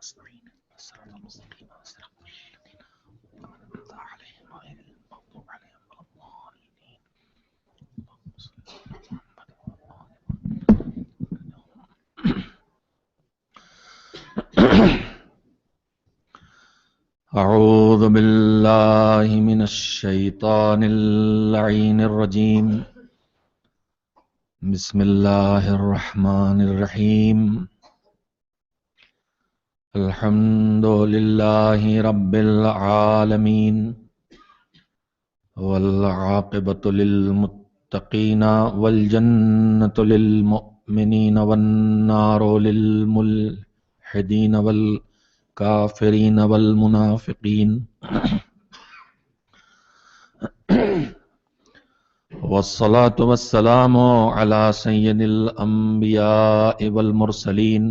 نستعين الصراط المستقيم صراط الذين أنعمت عليهم غير المغضوب عليهم ولا الضالين. اللهم صل على محمد وعلى آله. أعوذ بالله من الشيطان اللعين الرجيم. بسم الله الرحمن الرحيم. الحمد لله رب العالمين والعاقبة للمتقين والجنة للمؤمنين والنار للملحدين والكافرين والمنافقين. والصلاة والسلام على سيد الأنبياء والمرسلين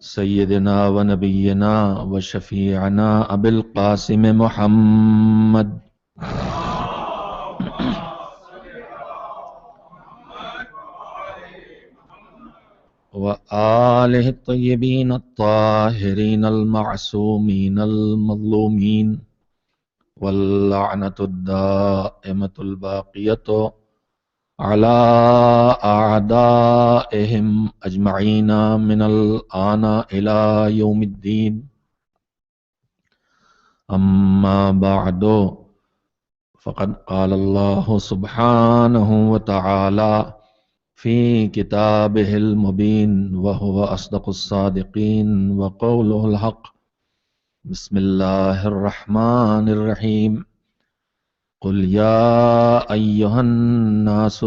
سيدنا ونبينا وشفيعنا أبي القاسم محمد وآله الطيبين الطاهرين المعصومين المظلومين واللعنة الدائمة الباقية على أعدائهم أجمعين من الآن إلى يوم الدين. أما بعد فقد قال الله سبحانه وتعالى في كتابه المبين وهو أصدق الصادقين وقوله الحق. بسم الله الرحمن الرحيم. قل يا أيها الناس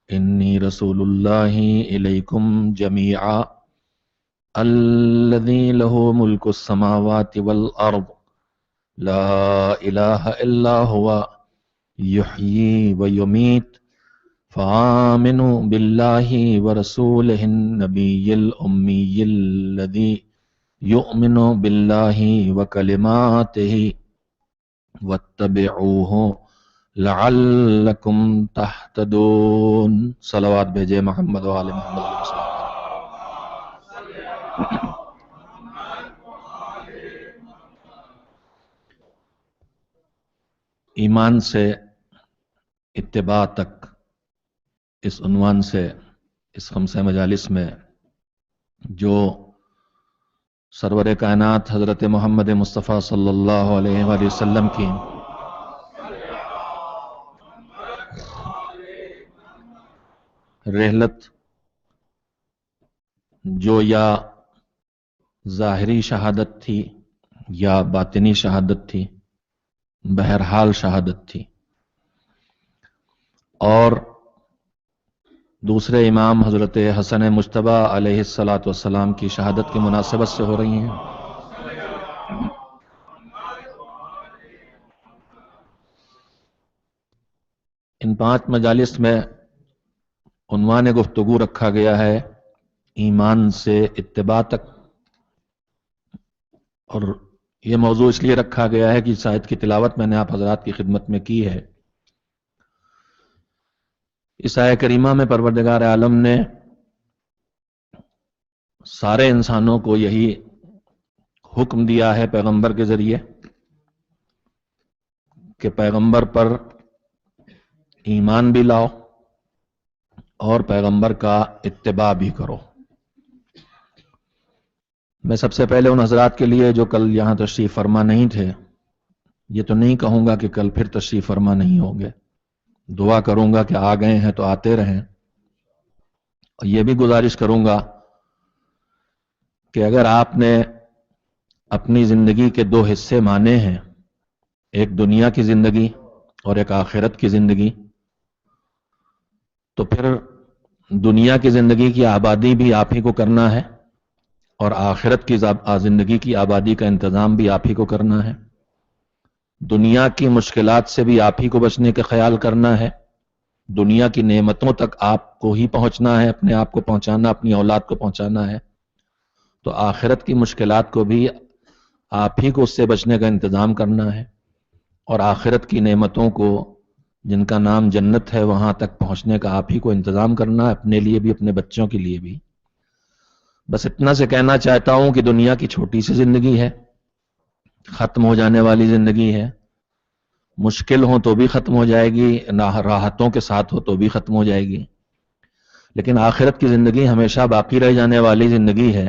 إني رسول الله إليكم جميعا الذي له ملك السماوات والأرض لا إله إلا هو يحيي ويميت فآمنوا بالله ورسوله النبي الأمي الذي يؤمن بالله وكلماته واتبعوه لعلكم تهتدون. صلوات بھیجے محمد و آل محمد. ایمان سے اتباع تک اس عنوان سے اس خمسہ مجالس میں جو سرور کائنات حضرت محمد مصطفیٰ صلی اللہ علیہ وآلہ وسلم کی رحلت جو یا ظاہری شہادت تھی یا باطنی شہادت تھی، بہرحال شہادت تھی، اور دوسرے امام حضرت حسن مجتبی علیہ السلام کی شہادت کی مناسبت سے ہو رہی ہیں. ان 5 مجالس میں عنوان گفتگو رکھا گیا ہے ایمان سے اتباع تک، اور یہ موضوع اس لیے رکھا گیا ہے کہ اس آیت کی تلاوت میں نے آپ حضرات کی خدمت میں کی ہے. اس آیت کریمہ میں پروردگار عالم نے سارے انسانوں کو یہی حکم دیا ہے پیغمبر کے ذریعے کہ پیغمبر پر ایمان بھی لاؤ اور پیغمبر کا اتباع بھی کرو. میں سب سے پہلے ان حضرات کے لیے جو کل یہاں تشریف فرما نہیں تھے، یہ تو نہیں کہوں گا کہ کل پھر تشریف فرما نہیں ہوں گے، دعا کروں گا کہ آ گئے ہیں تو آتے رہیں، اور یہ بھی گزارش کروں گا کہ اگر آپ نے اپنی زندگی کے 2 حصے مانے ہیں، ایک دنیا کی زندگی اور ایک آخرت کی زندگی، تو پھر دنیا کی زندگی کی آبادی بھی آپ ہی کو کرنا ہے اور آخرت کی زندگی کی آبادی کا انتظام بھی آپ ہی کو کرنا ہے. دنیا کی مشکلات سے بھی آپ ہی کو بچنے کا خیال کرنا ہے، دنیا کی نعمتوں تک آپ کو ہی پہنچنا ہے، اپنے آپ کو پہنچانا، اپنی اولاد کو پہنچانا ہے. تو آخرت کی مشکلات کو بھی آپ ہی کو اس سے بچنے کا انتظام کرنا ہے، اور آخرت کی نعمتوں کو جن کا نام جنت ہے وہاں تک پہنچنے کا آپ ہی کو انتظام کرنا ہے، اپنے لیے بھی اپنے بچوں کے لیے بھی. بس اتنا سے کہنا چاہتا ہوں کہ دنیا کی چھوٹی سی زندگی ہے، ختم ہو جانے والی زندگی ہے، مشکل ہو تو بھی ختم ہو جائے گی، راحتوں کے ساتھ ہو تو بھی ختم ہو جائے گی، لیکن آخرت کی زندگی ہمیشہ باقی رہ جانے والی زندگی ہے۔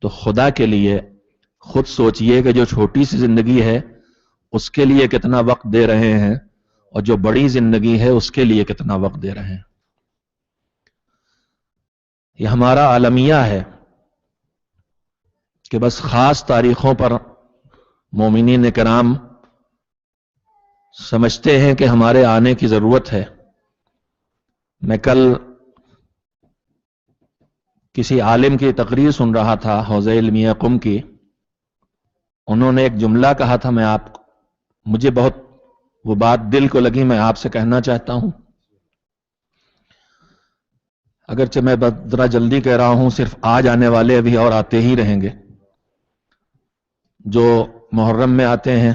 تو خدا کے لیے خود سوچئے کہ جو چھوٹی سی زندگی ہے اس کے لیے کتنا وقت دے رہے ہیں، اور جو بڑی زندگی ہے اس کے لیے کتنا وقت دے رہے ہیں۔ یہ ہمارا عالمیہ ہے کہ بس خاص تاریخوں پر مومنین کرام سمجھتے ہیں کہ ہمارے آنے کی ضرورت ہے۔ میں کل کسی عالم کی تقریر سن رہا تھا، حوزہ علمیہ قم کی، انہوں نے ایک جملہ کہا تھا، مجھے بہت وہ بات دل کو لگی، میں آپ سے کہنا چاہتا ہوں۔ اگرچہ میں ذرا جلدی کہہ رہا ہوں، صرف آج آنے والے ابھی اور آتے ہی رہیں گے، جو محرم میں آتے ہیں،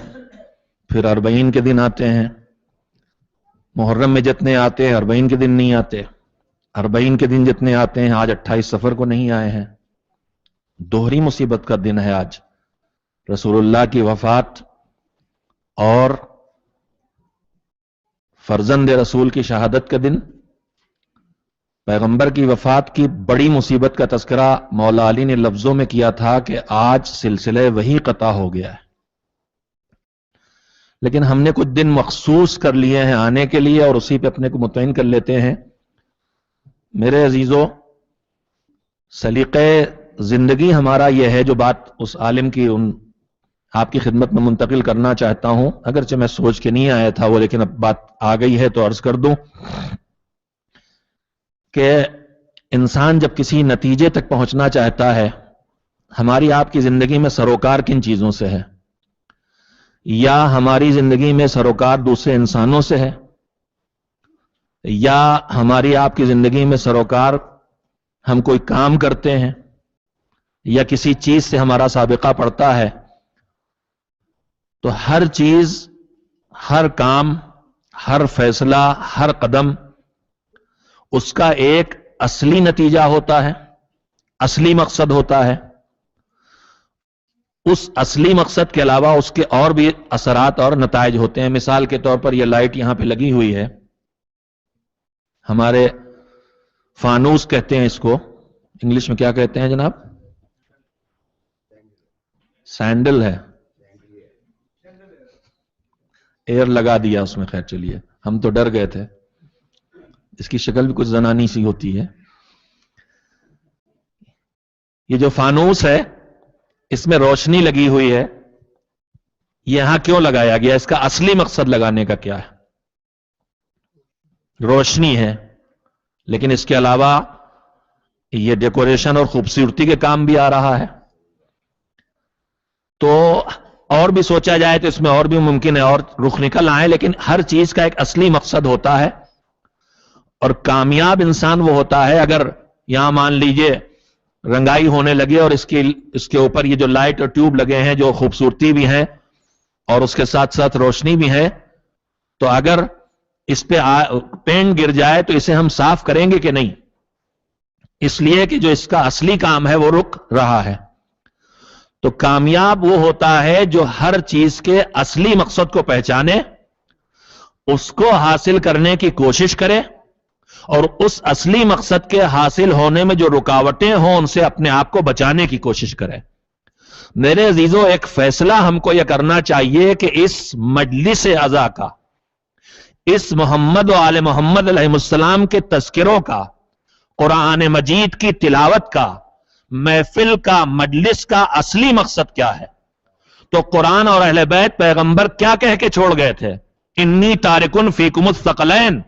پھر اربعین کے دن آتے ہیں، محرم میں جتنے آتے ہیں اربعین کے دن نہیں آتے، اربعین کے دن جتنے آتے ہیں آج 28 صفر کو نہیں آئے ہیں۔ دوہری مصیبت کا دن ہے آج، رسول اللہ کی وفات اور فرزند رسول کی شہادت کا دن، پیغمبر کی وفات کی بڑی مصیبت کا تذکرہ مولا علی نے لفظوں میں کیا تھا کہ آج سلسلہ وہی قطع ہو گیا ہے۔ لیکن ہم نے کچھ دن مخصوص کر لیے ہیں آنے کے لیے اور اسی پہ اپنے کو مطمئن کر لیتے ہیں۔ میرے عزیزو، سلیقہ زندگی ہمارا یہ ہے، جو بات اس عالم کی آپ کی خدمت میں منتقل کرنا چاہتا ہوں، اگرچہ میں سوچ کے نہیں آیا تھا وہ، لیکن اب بات آ گئی ہے تو عرض کر دوں کہ انسان جب کسی نتیجے تک پہنچنا چاہتا ہے، ہماری آپ کی زندگی میں سروکار کن چیزوں سے ہے؟ یا ہماری زندگی میں سروکار دوسرے انسانوں سے ہے، یا ہماری آپ کی زندگی میں سروکار ہم کوئی کام کرتے ہیں، یا کسی چیز سے ہمارا سابقہ پڑتا ہے؟ تو ہر چیز، ہر کام، ہر فیصلہ، ہر قدم، اس کا ایک اصلی نتیجہ ہوتا ہے، اصلی مقصد ہوتا ہے۔ اس اصلی مقصد کے علاوہ اس کے اور بھی اثرات اور نتائج ہوتے ہیں۔ مثال کے طور پر یہ لائٹ یہاں پہ لگی ہوئی ہے، ہمارے فانوس کہتے ہیں اس کو، انگلش میں کیا کہتے ہیں جناب؟ سینڈل ہے، ایئر لگا دیا اس میں، خیر چلیے، ہم تو ڈر گئے تھے، اس کی شکل بھی کچھ زنانی سی ہوتی ہے۔ یہ جو فانوس ہے اس میں روشنی لگی ہوئی ہے، یہاں کیوں لگایا گیا؟ اس کا اصلی مقصد لگانے کا کیا ہے؟ روشنی ہے، لیکن اس کے علاوہ یہ ڈیکوریشن اور خوبصورتی کے کام بھی آ رہا ہے۔ تو اور بھی سوچا جائے تو اس میں اور بھی ممکن ہے اور رخ نکل آئے، لیکن ہر چیز کا ایک اصلی مقصد ہوتا ہے۔ اور کامیاب انسان وہ ہوتا ہے، اگر یہاں مان لیجئے رنگائی ہونے لگے اور اس کے اوپر یہ جو لائٹ اور ٹیوب لگے ہیں، جو خوبصورتی بھی ہے اور اس کے ساتھ ساتھ روشنی بھی ہے، تو اگر اس پہ پینٹ گر جائے تو اسے ہم صاف کریں گے کہ نہیں؟ اس لیے کہ جو اس کا اصلی کام ہے وہ رک رہا ہے۔ تو کامیاب وہ ہوتا ہے جو ہر چیز کے اصلی مقصد کو پہچانے، اس کو حاصل کرنے کی کوشش کرے، اور اس اصلی مقصد کے حاصل ہونے میں جو رکاوٹیں ہوں ان سے اپنے آپ کو بچانے کی کوشش کرے۔ میرے عزیزو، ایک فیصلہ ہم کو یہ کرنا چاہیے کہ اس مجلس عزا کا، اس محمد و آل محمد علیہ السلام کے تذکروں کا، قرآن مجید کی تلاوت کا، محفل کا، مجلس کا اصلی مقصد کیا ہے؟ تو قرآن اور اہل بیت پیغمبر کیا کہہ کے چھوڑ گئے تھے؟ انی تارکن فیکم الثقلین،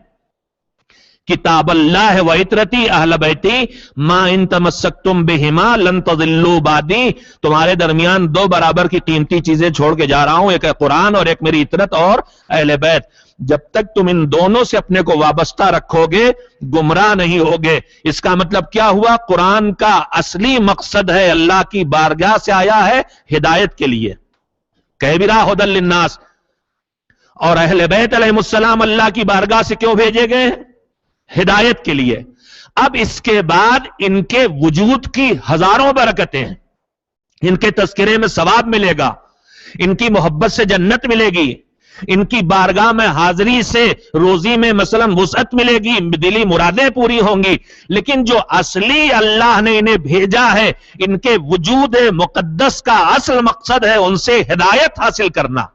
کتاب اللہ و عطرتی اہل بیتی ما ان تمسکتم بہما لن تضلوا بعدی، تمہارے درمیان دو برابر کی قیمتی چیزیں چھوڑ کے جا رہا ہوں، ایک ہے قرآن اور ایک میری عطرت اور اہل بیت۔ جب تک تم ان دونوں سے اپنے کو وابستہ رکھو گے گمراہ نہیں ہوگے۔ اس کا مطلب کیا ہوا؟ قرآن کا اصلی مقصد ہے، اللہ کی بارگاہ سے آیا ہے ہدایت کے لیے، کہہ بھی رہا ھدی للناس۔ اور اہل بیت علیہ السلام اللہ کی بارگاہ سے کیوں بھیجے گئے؟ ہدایت کے لیے۔ اب اس کے بعد ان کے وجود کی ہزاروں برکتیں ہیں، ان کے تذکرے میں ثواب ملے گا، ان کی محبت سے جنت ملے گی، ان کی بارگاہ میں حاضری سے روزی میں مثلا وسعت ملے گی، دلی مرادیں پوری ہوں گی۔ لیکن جو اصلی اللہ نے انہیں بھیجا ہے، ان کے وجود مقدس کا اصل مقصد ہے ان سے ہدایت حاصل کرنا۔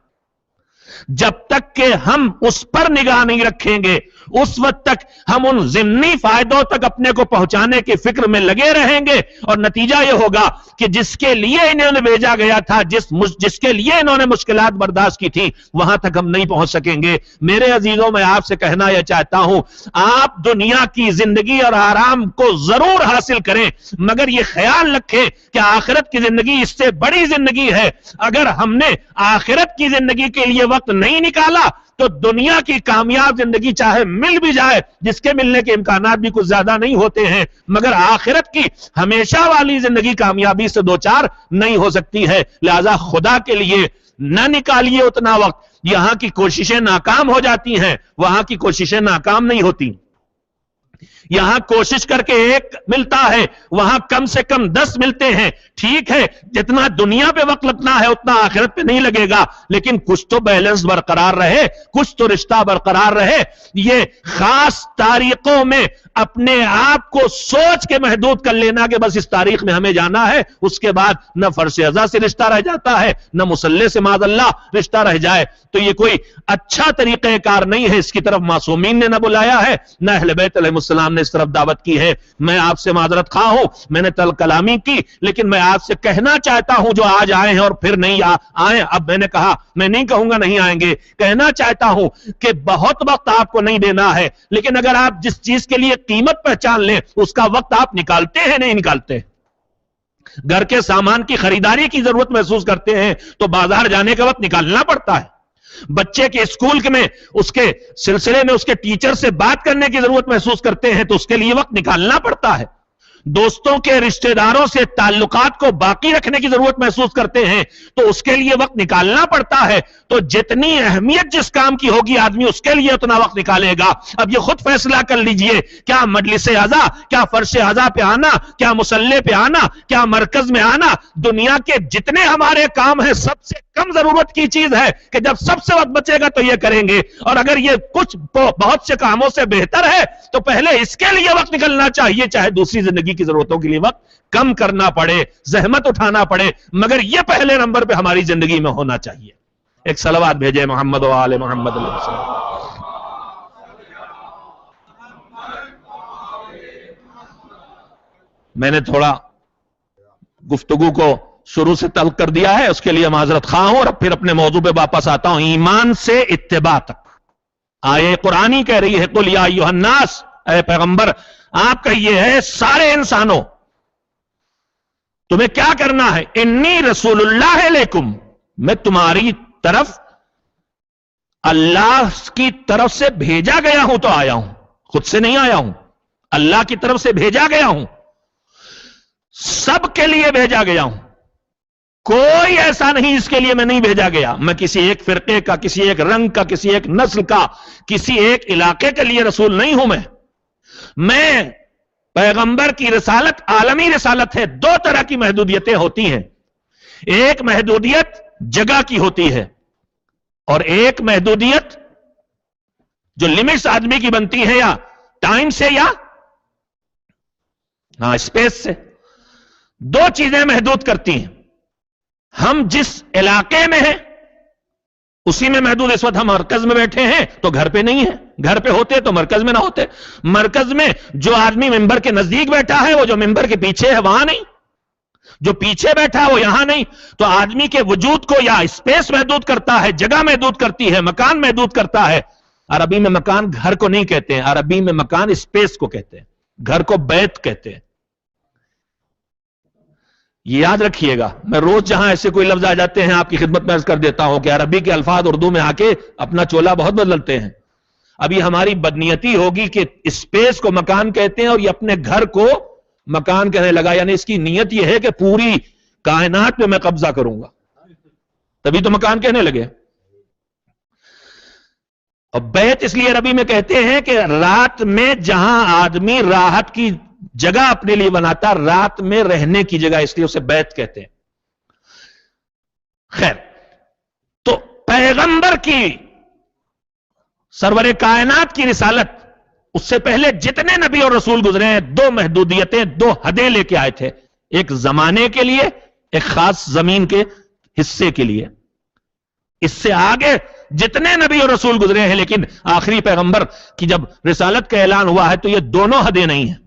جب تک کہ ہم اس پر نگاہ نہیں رکھیں گے، اس وقت تک ہم ان ضمنی فائدوں تک اپنے کو پہنچانے کی فکر میں لگے رہیں گے، اور نتیجہ یہ ہوگا کہ جس کے لیے انہوں نے بھیجا گیا تھا، جس کے لیے انہوں نے مشکلات برداشت کی تھی، وہاں تک ہم نہیں پہنچ سکیں گے۔ میرے عزیزوں، میں آپ سے کہنا یہ چاہتا ہوں، آپ دنیا کی زندگی اور آرام کو ضرور حاصل کریں، مگر یہ خیال رکھیں کہ آخرت کی زندگی اس سے بڑی زندگی ہے۔ اگر ہم نے آخرت کی زندگی کے لیے وقت نہیں نکالا تو دنیا کی کامیاب زندگی چاہے مل بھی جائے، جس کے ملنے کے امکانات بھی کچھ زیادہ نہیں ہوتے ہیں، مگر آخرت کی ہمیشہ والی زندگی کامیابی سے دوچار نہیں ہو سکتی ہے۔ لہذا خدا کے لیے نہ نکالیے اتنا وقت، یہاں کی کوششیں ناکام ہو جاتی ہیں، وہاں کی کوششیں ناکام نہیں ہوتی۔ یہاں کوشش کر کے 1 ملتا ہے، وہاں کم سے کم 10 ملتے ہیں۔ ٹھیک ہے، جتنا دنیا پہ وقت لگنا ہے اتنا آخرت پہ نہیں لگے گا، لیکن کچھ تو بیلنس برقرار رہے، کچھ تو رشتہ برقرار رہے۔ یہ خاص تاریخوں میں اپنے آپ کو سوچ کے محدود کر لینا کہ بس اس تاریخ میں ہمیں جانا ہے، اس کے بعد نہ فرش ازا سے رشتہ رہ جاتا ہے، نہ مصلی سے معاذ اللہ رشتہ رہ جائے، تو یہ کوئی اچھا طریقہ کار نہیں ہے۔ اس کی طرف معصومین نے نہ بلایا ہے، نہ اہل بیت علیہ السلام نے اس طرف دعوت کی ہے۔ میں آپ سے معذرت خواہ ہوں، میں نے تل کلامی کی، لیکن میں آپ سے کہنا چاہتا ہوں جو آج آئے ہیں اور پھر نہیں آئے، اب میں نے کہا، میں نہیں کہوں گا نہیں آئیں گے، کہنا چاہتا ہوں کہ بہت وقت آپ کو نہیں دینا ہے، لیکن اگر آپ جس چیز کے لیے قیمت پہچان لیں اس کا وقت آپ نکالتے ہیں نہیں نکالتے۔ گھر کے سامان کی خریداری کی ضرورت محسوس کرتے ہیں تو بازار جانے کا وقت نکالنا پڑتا ہے۔ بچے کے اسکول میں اس کے سلسلے میں اس کے ٹیچر سے بات کرنے کی ضرورت محسوس کرتے ہیں تو اس کے لیے وقت نکالنا پڑتا ہے۔ دوستوں کے رشتہ داروں سے تعلقات کو باقی رکھنے کی ضرورت محسوس کرتے ہیں تو اس کے لیے وقت نکالنا پڑتا ہے۔ تو جتنی اہمیت جس کام کی ہوگی آدمی اس کے لیے اتنا وقت نکالے گا۔ اب یہ خود فیصلہ کر لیجئے، کیا مجلس اعزا، کیا فرش اعزا پہ آنا، کیا مصلی پہ آنا، کیا مرکز میں آنا، دنیا کے جتنے ہمارے کام ہیں سب سے کم ضرورت کی چیز ہے کہ جب سب سے وقت بچے گا تو یہ کریں گے، اور اگر یہ کچھ بہت سے کاموں سے بہتر ہے تو پہلے اس کے لیے وقت نکلنا چاہیے، چاہے دوسری زندگی کی ضرورتوں کے لیے وقت کم کرنا پڑے، زحمت اٹھانا پڑے، مگر یہ پہلے نمبر پہ ہماری زندگی میں ہونا چاہیے۔ ایک صلوات بھیجے محمد و آل محمد علیہ السلام۔ میں نے تھوڑا گفتگو کو شروع سے تلخ کر دیا ہے، اس کے لیے معذرت خواہ ہوں، اور پھر اپنے موضوع پہ واپس آتا ہوں۔ ایمان سے اتباع تک آیے قرآنی کہہ رہی ہے، قل یا ایھا الناس، اے پیغمبر آپ کہیے ہے سارے انسانوں، تمہیں کیا کرنا ہے؟ انی رسول اللہ علیکم، میں تمہاری طرف اللہ کی طرف سے بھیجا گیا ہوں، تو آیا ہوں، خود سے نہیں آیا ہوں، اللہ کی طرف سے بھیجا گیا ہوں، سب کے لیے بھیجا گیا ہوں، کوئی ایسا نہیں جس کے لیے میں نہیں بھیجا گیا۔ میں کسی ایک فرقے کا، کسی ایک رنگ کا، کسی ایک نسل کا، کسی ایک علاقے کے لیے رسول نہیں ہوں۔ میں پیغمبر کی رسالت عالمی رسالت ہے۔ 2 طرح کی محدودیتیں ہوتی ہیں، ایک محدودیت جگہ کی ہوتی ہے اور ایک محدودیت جو لمٹس آدمی کی بنتی ہے، یا ٹائم سے یا اسپیس سے۔ 2 چیزیں محدود کرتی ہیں۔ ہم جس علاقے میں ہیں اسی میں محدود۔ اس وقت ہم مرکز میں بیٹھے ہیں تو گھر پہ نہیں ہیں، گھر پہ ہوتے تو مرکز میں نہ ہوتے۔ مرکز میں جو آدمی ممبر کے نزدیک بیٹھا ہے وہ جو ممبر کے پیچھے ہے وہاں نہیں، جو پیچھے بیٹھا ہے وہ یہاں نہیں۔ تو آدمی کے وجود کو یا اسپیس محدود کرتا ہے، جگہ محدود کرتی ہے، مکان محدود کرتا ہے۔ عربی میں مکان گھر کو نہیں کہتے ہیں، عربی میں مکان اسپیس کو کہتے ہیں، گھر کو بیت کہتے ہیں۔ یہ یاد رکھیے گا، میں روز جہاں ایسے کوئی لفظ آ جاتے ہیں آپ کی خدمت میں عرض کر دیتا ہوں کہ عربی کے الفاظ اردو میں آ کے اپنا چولا بہت بدلتے ہیں۔ ابھی ہماری بدنیتی ہوگی کہ اسپیس کو مکان کہتے ہیں اور یہ اپنے گھر کو مکان کہنے لگا، یعنی اس کی نیت یہ ہے کہ پوری کائنات پہ میں قبضہ کروں گا، تبھی تو مکان کہنے لگے۔ اور بیت اس لیے عربی میں کہتے ہیں کہ رات میں جہاں آدمی راحت کی جگہ اپنے لیے بناتا، رات میں رہنے کی جگہ، اس لیے اسے بیت کہتے ہیں۔ خیر، تو پیغمبر کی، سرور کائنات کی رسالت، اس سے پہلے جتنے نبی اور رسول گزرے ہیں، دو محدودیتیں، دو حدیں لے کے آئے تھے، ایک زمانے کے لیے، ایک خاص زمین کے حصے کے لیے۔ اس سے آگے جتنے نبی اور رسول گزرے ہیں، لیکن آخری پیغمبر کی جب رسالت کا اعلان ہوا ہے تو یہ دونوں حدیں نہیں ہیں،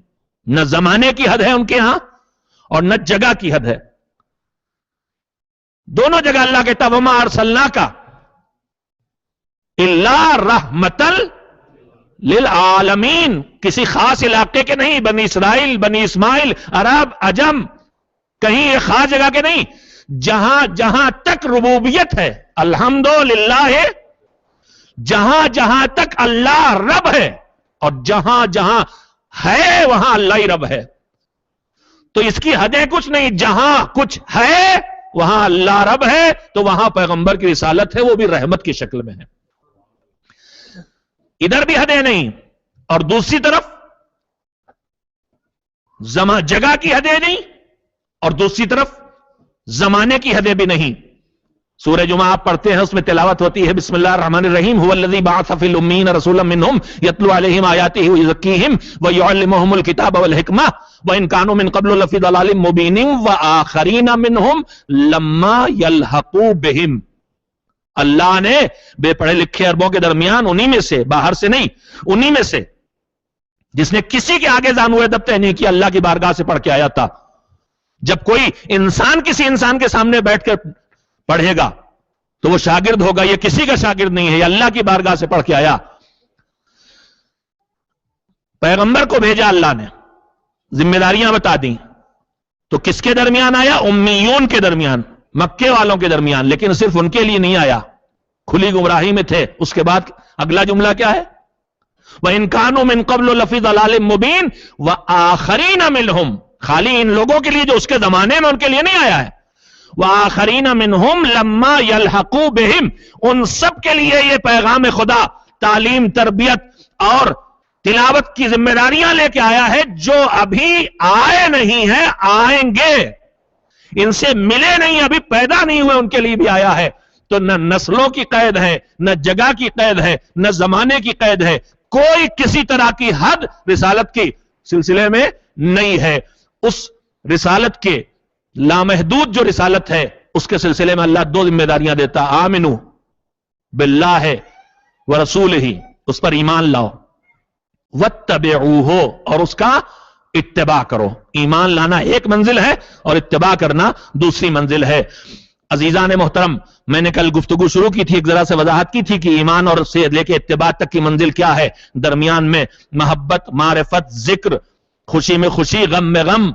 نہ زمانے کی حد ہے ان کے ہاں اور نہ جگہ کی حد ہے۔ دونوں جگہ اللہ کہتا وما ارسلناک الا رحمتا للعالمین، کسی خاص علاقے کے نہیں، بنی اسرائیل، بنی اسماعیل، عرب، عجم، کہیں ایک خاص جگہ کے نہیں، جہاں جہاں تک ربوبیت ہے الحمدللہ، جہاں جہاں تک اللہ رب ہے، اور جہاں جہاں ہے وہاں اللہ ہی رب ہے۔ تو اس کی حدیں کچھ نہیں، جہاں کچھ ہے وہاں اللہ رب ہے، تو وہاں پیغمبر کی رسالت ہے، وہ بھی رحمت کی شکل میں ہے۔ ادھر بھی حدیں نہیں، اور دوسری طرف جگہ کی حدیں نہیں، اور دوسری طرف زمانے کی حدیں بھی نہیں۔ سورہ جمعہ آپ پڑھتے ہیں، اس میں تلاوت ہوتی ہے بسم اللہ الرحمن الرحیم، هو الذی بعث فی الامین رسولا منہم یتلو علیہم آیاتہ ویزکیہم ویعلمہم الکتاب والحکمہ وان کانوا من قبل لفی ضلال مبین وآخرین منہم لما یلحقوا بہم۔ اللہ نے بے پڑھے لکھے عربوں کے درمیان انہی میں سے، باہر سے نہیں، انہی میں سے جس نے کسی کے آگے زانو ادب طے نہیں کیا، اللہ کی بارگاہ سے پڑھ کے آیا تھا۔ جب کوئی انسان کسی انسان کے سامنے بیٹھ کر پڑھے گا تو وہ شاگرد ہوگا، یہ کسی کا شاگرد نہیں ہے، یہ اللہ کی بارگاہ سے پڑھ کے آیا۔ پیغمبر کو بھیجا اللہ نے، ذمہ داریاں بتا دیں، تو کس کے درمیان آیا؟ امیون کے درمیان، مکے والوں کے درمیان، لیکن صرف ان کے لیے نہیں آیا، کھلی گمراہی میں تھے۔ اس کے بعد اگلا جملہ کیا ہے؟ وَإِن كَانُوا مِن قَبْلُ لَفِي ضَلَالٍ مُبِينٍ وَآخَرِينَ مِنْهُمْ، خالی ان لوگوں کے لیے جو اس کے زمانے میں ان کے لیے نہیں آیا ہے، وَآخَرِينَ مِنْهُمْ لَمَّا يَلْحَقُوا بِهِمْ، ان سب کے لیے یہ پیغام خدا، تعلیم، تربیت اور تلاوت کی ذمہ داریاں لے کے آیا ہے، جو ابھی آئے نہیں ہیں، آئیں گے، ان سے ملے نہیں، ابھی پیدا نہیں ہوئے، ان کے لیے بھی آیا ہے۔ تو نہ نسلوں کی قید ہے، نہ جگہ کی قید ہے، نہ زمانے کی قید ہے، کوئی کسی طرح کی حد رسالت کی سلسلے میں نہیں ہے۔ اس رسالت کے لامحدود جو رسالت ہے، اس کے سلسلے میں اللہ دو ذمہ داریاں دیتا، آمنو باللہ ورسولہ، اس پر ایمان لاؤ، واتبعوہ، اور اس کا اتباع کرو۔ ایمان لانا ایک منزل ہے اور اتباع کرنا دوسری منزل ہے۔ عزیزان محترم، میں نے کل گفتگو شروع کی تھی، ایک ذرا سے وضاحت کی تھی کہ ایمان اور سے لے کے اتباع تک کی منزل کیا ہے۔ درمیان میں محبت، معرفت، ذکر، خوشی میں خوشی، غم میں غم،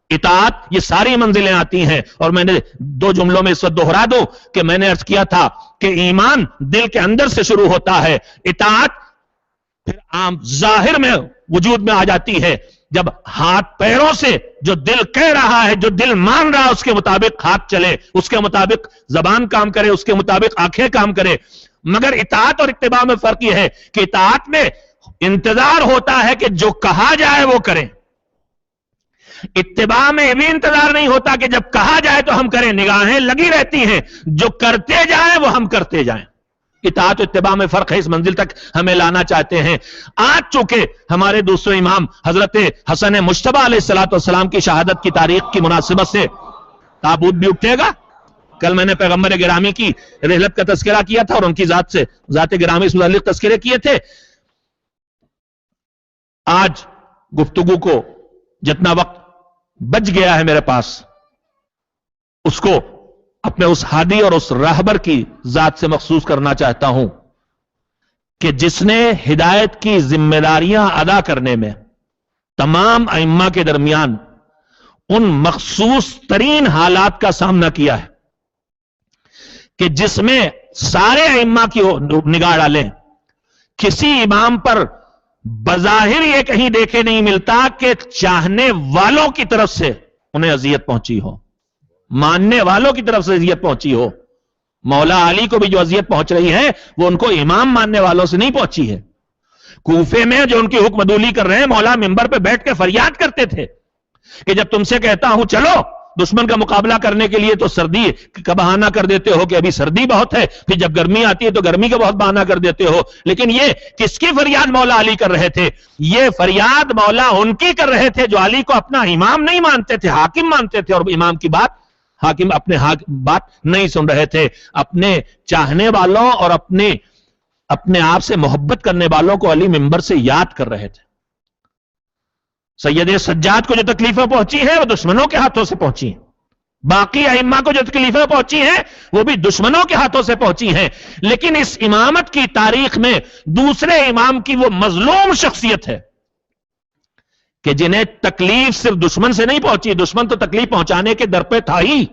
اطاعت، یہ ساری منزلیں آتی ہیں۔ اور میں نے دو جملوں میں اس وقت دہرا دوں کہ میں نے عرض کیا تھا کہ ایمان دل کے اندر سے شروع ہوتا ہے، اطاعت پھر عام ظاہر میں وجود میں آ جاتی ہے، جب ہاتھ پیروں سے جو دل کہہ رہا ہے، جو دل مان رہا ہے، اس کے مطابق ہاتھ چلے، اس کے مطابق زبان کام کرے، اس کے مطابق آنکھیں کام کرے۔ مگر اطاعت اور اتباع میں فرق یہ ہے کہ اطاعت میں انتظار ہوتا ہے کہ جو کہا جائے وہ کریں، اتباع میں بھی انتظار نہیں ہوتا کہ جب کہا جائے تو ہم کریں، نگاہیں لگی رہتی ہیں، جو کرتے جائیں وہ ہم کرتے جائیں۔ اطاعت و اتباع میں فرق ہے، اس منزل تک ہمیں لانا چاہتے ہیں۔ آج چونکہ ہمارے دوسرے امام حضرت حسن مجتبیٰ علیہ السلام کی شہادت کی تاریخ کی مناسبت سے تابوت بھی اٹھے گا۔ کل میں نے پیغمبر گرامی کی رحلت کا تذکرہ کیا تھا اور ان کی ذات گرامی سے متعلق تذکرے کیے تھے۔ آج گفتگو کو جتنا وقت بچ گیا ہے میرے پاس، اس کو اپنے اس ہادی اور اس راہبر کی ذات سے مخصوص کرنا چاہتا ہوں کہ جس نے ہدایت کی ذمہ داریاں ادا کرنے میں تمام ائمہ کے درمیان ان مخصوص ترین حالات کا سامنا کیا ہے کہ جس میں سارے ائمہ کی نگاہ ڈالیں، کسی امام پر بظاہر یہ کہیں دیکھے نہیں ملتا کہ چاہنے والوں کی طرف سے انہیں اذیت پہنچی ہو، ماننے والوں کی طرف سے اذیت پہنچی ہو، مولا علی کو بھی جو اذیت پہنچ رہی ہے وہ ان کو امام ماننے والوں سے نہیں پہنچی ہے. کوفے میں جو ان کی حکم عدولی کر رہے ہیں، مولا ممبر پہ بیٹھ کے فریاد کرتے تھے کہ جب تم سے کہتا ہوں چلو دشمن کا مقابلہ کرنے کے لیے تو سردی کا بہانہ کر دیتے ہو کہ ابھی سردی بہت ہے، پھر جب گرمی آتی ہے تو گرمی کا بہت بہانہ کر دیتے ہو. لیکن یہ کس کی فریاد مولا علی کر رہے تھے؟ یہ فریاد مولا ان کی کر رہے تھے جو علی کو اپنا امام نہیں مانتے تھے، حاکم مانتے تھے، اور امام کی بات حاکم اپنے بات نہیں سن رہے تھے. اپنے چاہنے والوں اور اپنے آپ سے محبت کرنے والوں کو علی ممبر سے یاد کر رہے تھے. سید سجاد کو جو تکلیفیں پہنچی ہیں وہ دشمنوں کے ہاتھوں سے پہنچی ہیں. باقی ائمہ کو جو تکلیفیں پہنچی ہیں وہ بھی دشمنوں کے ہاتھوں سے پہنچی ہیں. لیکن اس امامت کی تاریخ میں دوسرے امام کی وہ مظلوم شخصیت ہے کہ جنہیں تکلیف صرف دشمن سے نہیں پہنچی. دشمن تو تکلیف پہنچانے کے در پہ تھا ہی.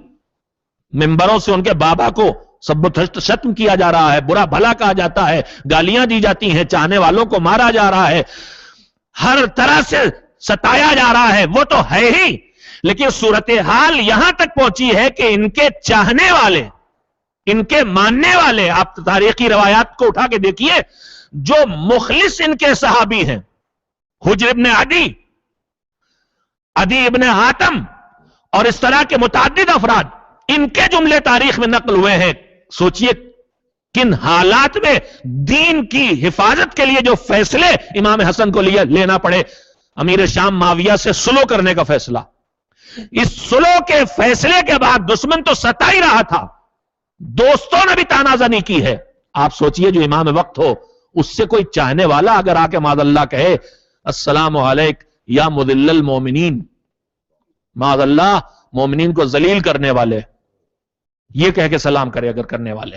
ممبروں سے ان کے بابا کو سب شتم کیا جا رہا ہے، برا بھلا کہا جاتا ہے، گالیاں دی جاتی ہیں، چاہنے والوں کو مارا جا رہا ہے، ہر طرح سے ستایا جا رہا ہے. وہ تو ہے ہی، لیکن صورتحال یہاں تک پہنچی ہے کہ ان کے چاہنے والے، ان کے ماننے والے، آپ تاریخی روایات کو اٹھا کے دیکھیے، جو مخلص ان کے صحابی ہیں، حجر ابن عدی ابن حاتم اور اس طرح کے متعدد افراد، ان کے جملے تاریخ میں نقل ہوئے ہیں. سوچئے کن حالات میں دین کی حفاظت کے لیے جو فیصلے امام حسن کو لینا پڑے. امیر شام معاویہ سے سلو کرنے کا فیصلہ، اس سلو کے فیصلے کے بعد دشمن تو ستا ہی رہا تھا، دوستوں نے بھی تانازنی کی ہے. آپ سوچئے جو امام وقت ہو، اس سے کوئی چاہنے والا اگر آ کے معاذ اللہ کہے السلام علیک یا مذل المومنین، معاذ اللہ مومنین کو ذلیل کرنے والے، یہ کہہ کے سلام کرے اگر کرنے والے،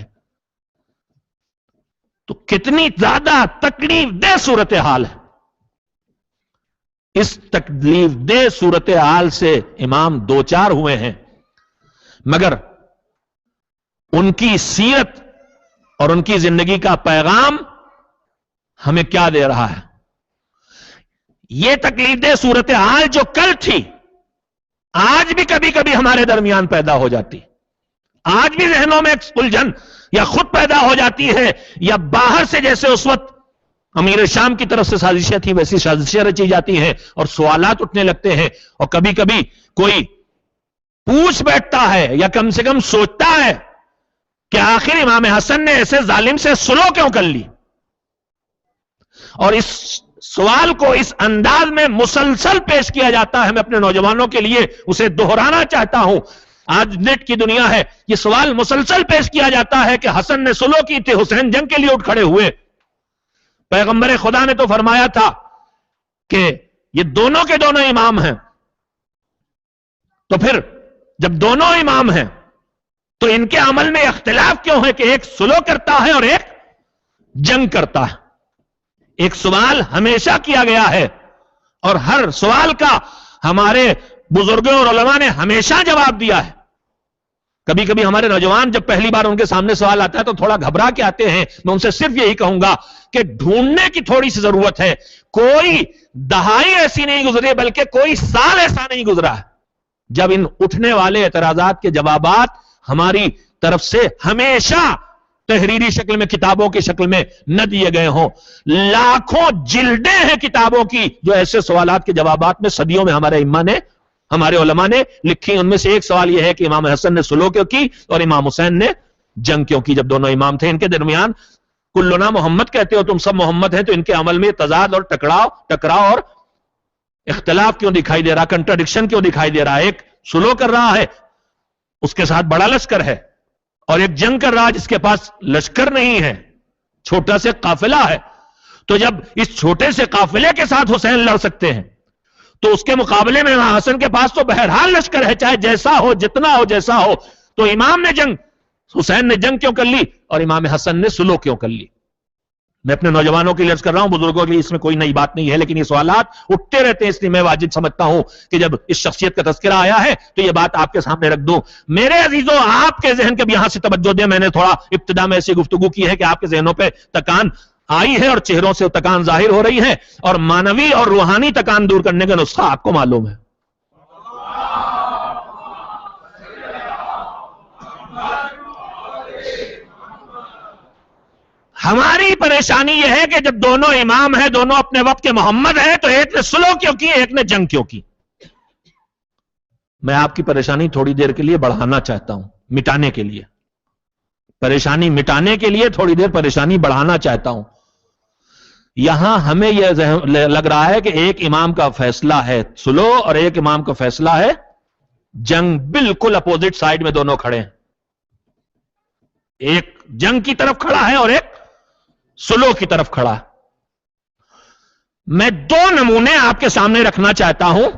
تو کتنی زیادہ تکلیف دہ صورتحال ہے. اس تکلیف دہ صورتحال سے امام دو چار ہوئے ہیں، مگر ان کی سیرت اور ان کی زندگی کا پیغام ہمیں کیا دے رہا ہے؟ یہ تکلیف دہ صورتحال جو کل تھی، آج بھی کبھی کبھی ہمارے درمیان پیدا ہو جاتی، آج بھی ذہنوں میں الجھن یا خود پیدا ہو جاتی ہے، یا باہر سے جیسے اس وقت امیر شام کی طرف سے سازشیں تھیں ویسی سازشیں رچی جاتی ہیں اور سوالات اٹھنے لگتے ہیں. اور کبھی کبھی کوئی پوچھ بیٹھتا ہے یا کم سے کم سوچتا ہے کہ آخر امام حسن نے ایسے ظالم سے سلو کیوں کر لی. اور اس سوال کو اس انداز میں مسلسل پیش کیا جاتا ہے. میں اپنے نوجوانوں کے لیے اسے دہرانا چاہتا ہوں. آج نیٹ کی دنیا ہے، یہ سوال مسلسل پیش کیا جاتا ہے کہ حسن نے سلو کی تھی، حسین جنگ کے لیے اٹھ کھڑے ہوئے. پیغمبر خدا نے تو فرمایا تھا کہ یہ دونوں کے دونوں امام ہیں، تو پھر جب دونوں امام ہیں تو ان کے عمل میں اختلاف کیوں ہے کہ ایک سلو کرتا ہے اور ایک جنگ کرتا ہے؟ ایک سوال ہمیشہ کیا گیا ہے اور ہر سوال کا ہمارے بزرگوں اور علماء نے ہمیشہ جواب دیا ہے. کبھی کبھی ہمارے نوجوان جب پہلی بار ان کے سامنے سوال آتا ہے تو تھوڑا گھبرا کے آتے ہیں. میں ان سے صرف یہی کہوں گا کہ ڈھونڈنے کی تھوڑی سی ضرورت ہے. کوئی دہائی ایسی نہیں گزری بلکہ کوئی سال ایسا نہیں گزرا ہے جب ان اٹھنے والے اعتراضات کے جوابات ہماری طرف سے ہمیشہ تحریری شکل میں، کتابوں کی شکل میں نہ دیے گئے ہوں. لاکھوں جلدیں ہیں کتابوں کی جو ایسے سوالات کے جوابات میں صدیوں میں ہمارے علماء نے لکھی. ان میں سے ایک سوال یہ ہے کہ امام حسن نے سلو کیوں کی اور امام حسین نے جنگ کیوں کی جب دونوں امام تھے. ان کے درمیان کلنا محمد کہتے ہو تم سب محمد ہیں، تو ان کے عمل میں تضاد اور ٹکراؤ اور اختلاف کیوں دکھائی دے رہا، کنٹراڈکشن کیوں دکھائی دے رہا ہے؟ ایک سلو کر رہا ہے، اس کے ساتھ بڑا لشکر ہے، اور ایک جنگ کر رہا ہے جس کے پاس لشکر نہیں ہے، چھوٹا سے قافلہ ہے. تو جب اس چھوٹے سے قافلے کے ساتھ حسین لڑ سکتے ہیں تو اس کے مقابلے میں امام حسن کے پاس تو بہرحال لشکر ہے، چاہے جیسا ہو، جتنا ہو، جیسا ہو. تو امام نے جنگ، حسین نے جنگ کیوں کر لی اور امام حسن نے سلو کیوں کر لی؟ میں اپنے نوجوانوں کے لیے عرض کر رہا ہوں، بزرگوں کے لیے اس میں کوئی نئی بات نہیں ہے، لیکن یہ سوالات اٹھتے رہتے ہیں، اس لیے میں واجب سمجھتا ہوں کہ جب اس شخصیت کا تذکرہ آیا ہے تو یہ بات آپ کے سامنے رکھ دوں. میرے عزیزوں، آپ کے ذہن کے بھی یہاں سے توجہ دیں. میں نے تھوڑا ابتدا میں ایسی گفتگو کی ہے کہ آپ کے ذہنوں پہ تکان آئی ہے اور چہروں سے تکان ظاہر ہو رہی ہے، اور مانوی اور روحانی تکان دور کرنے کا نسخہ آپ کو معلوم ہے. ہماری پریشانی یہ ہے کہ جب دونوں امام ہیں، دونوں اپنے وقت کے محمد ہیں، تو ایک نے سلو کیوں کی، ایک نے جنگ کیوں کی؟ میں آپ کی پریشانی تھوڑی دیر کے لیے بڑھانا چاہتا ہوں، مٹانے کے لیے، پریشانی مٹانے کے لیے تھوڑی دیر پریشانی بڑھانا چاہتا ہوں۔ یہاں ہمیں یہ لگ رہا ہے کہ ایک امام کا فیصلہ ہے سلو اور ایک امام کا فیصلہ ہے جنگ، بالکل اپوزٹ سائڈ میں دونوں کھڑے ہیں، ایک جنگ کی طرف کھڑا ہے اور ایک سلو کی طرف کھڑا ہے۔ میں دو نمونے آپ کے سامنے رکھنا چاہتا ہوں،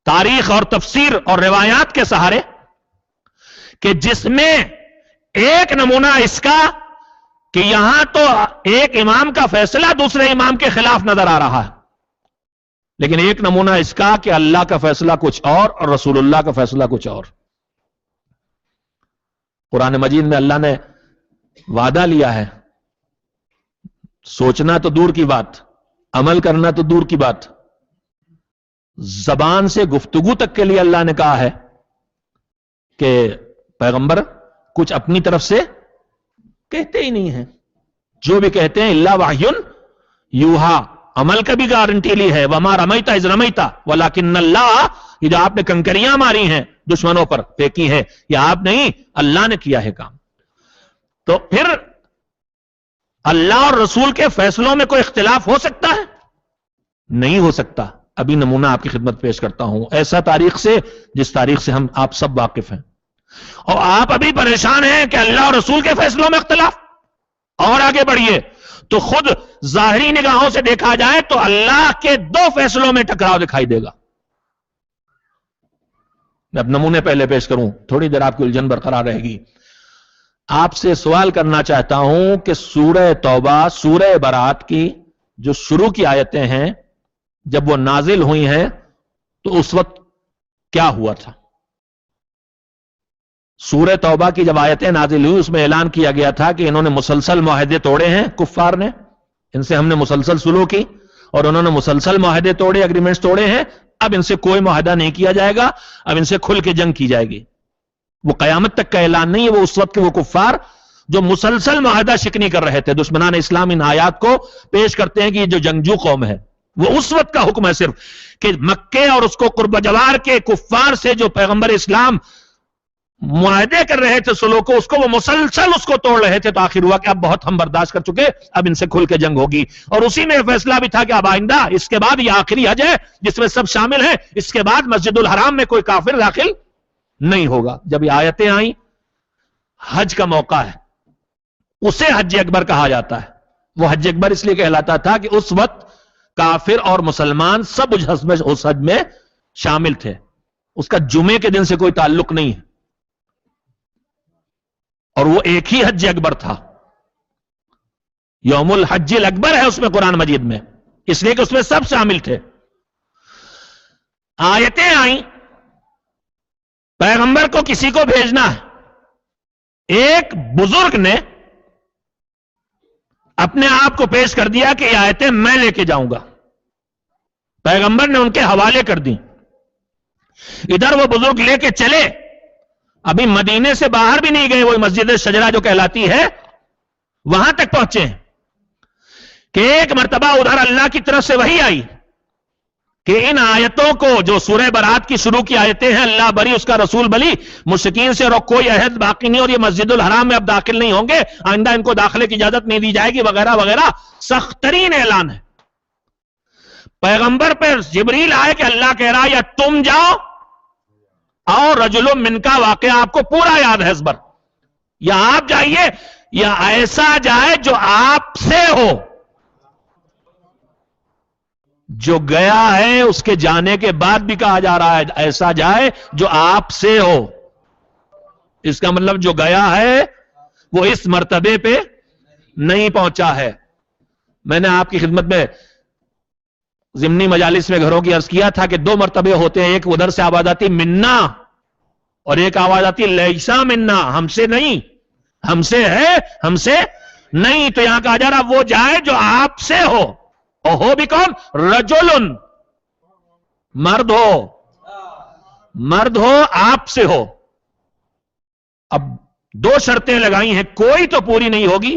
تاریخ اور تفسیر اور روایات کے سہارے، کہ جس میں ایک نمونہ اس کا کہ یہاں تو ایک امام کا فیصلہ دوسرے امام کے خلاف نظر آ رہا ہے، لیکن ایک نمونہ اس کا کہ اللہ کا فیصلہ کچھ اور رسول اللہ کا فیصلہ کچھ اور۔ قرآن مجید میں اللہ نے وعدہ لیا ہے، سوچنا تو دور کی بات، عمل کرنا تو دور کی بات، زبان سے گفتگو تک کے لیے اللہ نے کہا ہے کہ پیغمبر کچھ اپنی طرف سے کہتے ہی نہیں ہیں، جو بھی کہتے ہیں اللہ وحی یوحا، عمل کا بھی گارنٹی لی ہے، وما رمیتا اذ رمیتا ولکن اللہ، یہ جو آپ نے کنکریاں ماری ہیں دشمنوں پر پھینکی ہے، یہ آپ نہیں، اللہ نے کیا ہے کام۔ تو پھر اللہ اور رسول کے فیصلوں میں کوئی اختلاف ہو سکتا ہے؟ نہیں ہو سکتا۔ ابھی نمونہ آپ کی خدمت پیش کرتا ہوں ایسا تاریخ سے جس تاریخ سے ہم آپ سب واقف ہیں، اور آپ ابھی پریشان ہیں کہ اللہ اور رسول کے فیصلوں میں اختلاف، اور آگے بڑھیے تو خود ظاہری نگاہوں سے دیکھا جائے تو اللہ کے دو فیصلوں میں ٹکراؤ دکھائی دے گا۔ میں اب نمونے پہلے پیش کروں، تھوڑی دیر آپ کی الجھن برقرار رہے گی۔ آپ سے سوال کرنا چاہتا ہوں کہ سورہ توبہ، سورہ برات کی جو شروع کی آیتیں ہیں، جب وہ نازل ہوئی ہیں تو اس وقت کیا ہوا تھا؟ سورہ توبہ کی جب آیتیں نازل ہوئی اس میں اعلان کیا گیا تھا کہ انہوں نے مسلسل معاہدے توڑے ہیں، کفار نے، ان سے ہم نے مسلسل سلو کی اور انہوں نے مسلسل معاہدے توڑے، اگریمنٹس توڑے ہیں، اب ان سے کوئی معاہدہ نہیں کیا جائے گا، اب ان سے کھل کے جنگ کی جائے گی۔ وہ قیامت تک کا اعلان نہیں ہے، وہ اس وقت کے وہ کفار جو مسلسل معاہدہ شکنی کر رہے تھے۔ دشمنان اسلام ان آیات کو پیش کرتے ہیں کہ یہ جو جنگجو قوم ہے، وہ اس وقت کا حکم ہے صرف کہ مکے اور اس کو قرب جوار کے کفار سے جو پیغمبر اسلام معاہدے کر رہے تھے سلو کو، اس کو وہ مسلسل اس کو توڑ رہے تھے، تو آخر ہوا کہ اب بہت ہم برداشت کر چکے، اب ان سے کھل کے جنگ ہوگی۔ اور اسی میں فیصلہ بھی تھا کہ اب آئندہ اس کے بعد یہ آخری حج ہے جس میں سب شامل ہیں، اس کے بعد مسجد الحرام میں کوئی کافر داخل نہیں ہوگا۔ جب یہ آیتیں آئیں، حج کا موقع ہے، اسے حج اکبر کہا جاتا ہے۔ وہ حج اکبر اس لیے کہلاتا تھا کہ اس وقت کافر اور مسلمان سب اس حج میں شامل تھے، اس کا جمعے کے دن سے کوئی تعلق نہیں ہے، اور وہ ایک ہی حج اکبر تھا، یوم الحج الاکبر ہے اس میں قرآن مجید میں، اس لیے کہ اس میں سب شامل تھے۔ آیتیں آئیں، پیغمبر کو کسی کو بھیجنا ہے، ایک بزرگ نے اپنے آپ کو پیش کر دیا کہ یہ آیتیں میں لے کے جاؤں گا، پیغمبر نے ان کے حوالے کر دی۔ ادھر وہ بزرگ لے کے چلے، ابھی مدینے سے باہر بھی نہیں گئے، وہ مسجد شجرہ جو کہلاتی ہے وہاں تک پہنچے ہیں کہ ایک مرتبہ ادھر اللہ کی طرف سے وحی آئی کہ ان آیتوں کو جو سورہ برات کی شروع کی آیتیں ہیں، اللہ بری اس کا رسول بلی، مشرکین سے اور کوئی عہد باقی نہیں، اور یہ مسجد الحرام میں اب داخل نہیں ہوں گے، آئندہ ان کو داخلے کی اجازت نہیں دی جائے گی، وغیرہ وغیرہ، سخت ترین اعلان ہے۔ پیغمبر پر جبریل آئے کہ اللہ کہہ رہا ہے یا تم جاؤ، اور رجل من کا واقعہ آپ کو پورا یاد ہے ازبر، یا آپ جائیے یا ایسا جائے جو آپ سے ہو، جو گیا ہے اس کے جانے کے بعد بھی کہا جا رہا ہے ایسا جائے جو آپ سے ہو، اس کا مطلب جو گیا ہے وہ اس مرتبے پہ نہیں پہنچا ہے۔ میں نے آپ کی خدمت میں ضمنی مجالس میں گھروں کی عرض کیا تھا کہ دو مرتبے ہوتے ہیں، ایک ادھر سے آواز آتی منا اور ایک آواز آتی لیسا منا، ہم سے نہیں، ہم سے ہے ہم سے نہیں۔ تو یہاں کہا جا رہا وہ جائے جو آپ سے ہو، اور ہو بھی کون؟ رجل، مرد ہو، مرد ہو، آپ سے ہو۔ اب دو شرطیں لگائی ہیں، کوئی تو پوری نہیں ہوگی،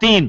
3।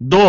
2,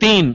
3,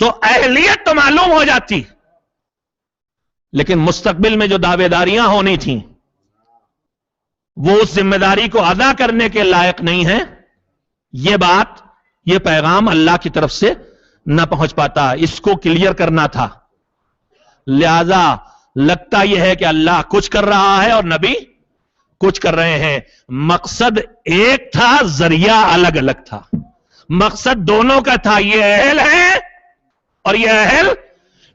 تو اہلیت تو معلوم ہو جاتی، لیکن مستقبل میں جو دعویداریاں ہونی تھیں وہ اس ذمہ داری کو ادا کرنے کے لائق نہیں ہے. یہ بات، یہ پیغام اللہ کی طرف سے نہ پہنچ پاتا، اس کو کلیئر کرنا تھا. لہذا لگتا یہ ہے کہ اللہ کچھ کر رہا ہے اور نبی کچھ کر رہے ہیں. مقصد ایک تھا، ذریعہ الگ الگ تھا. مقصد دونوں کا تھا، یہ اہل ہے اور یہ اہل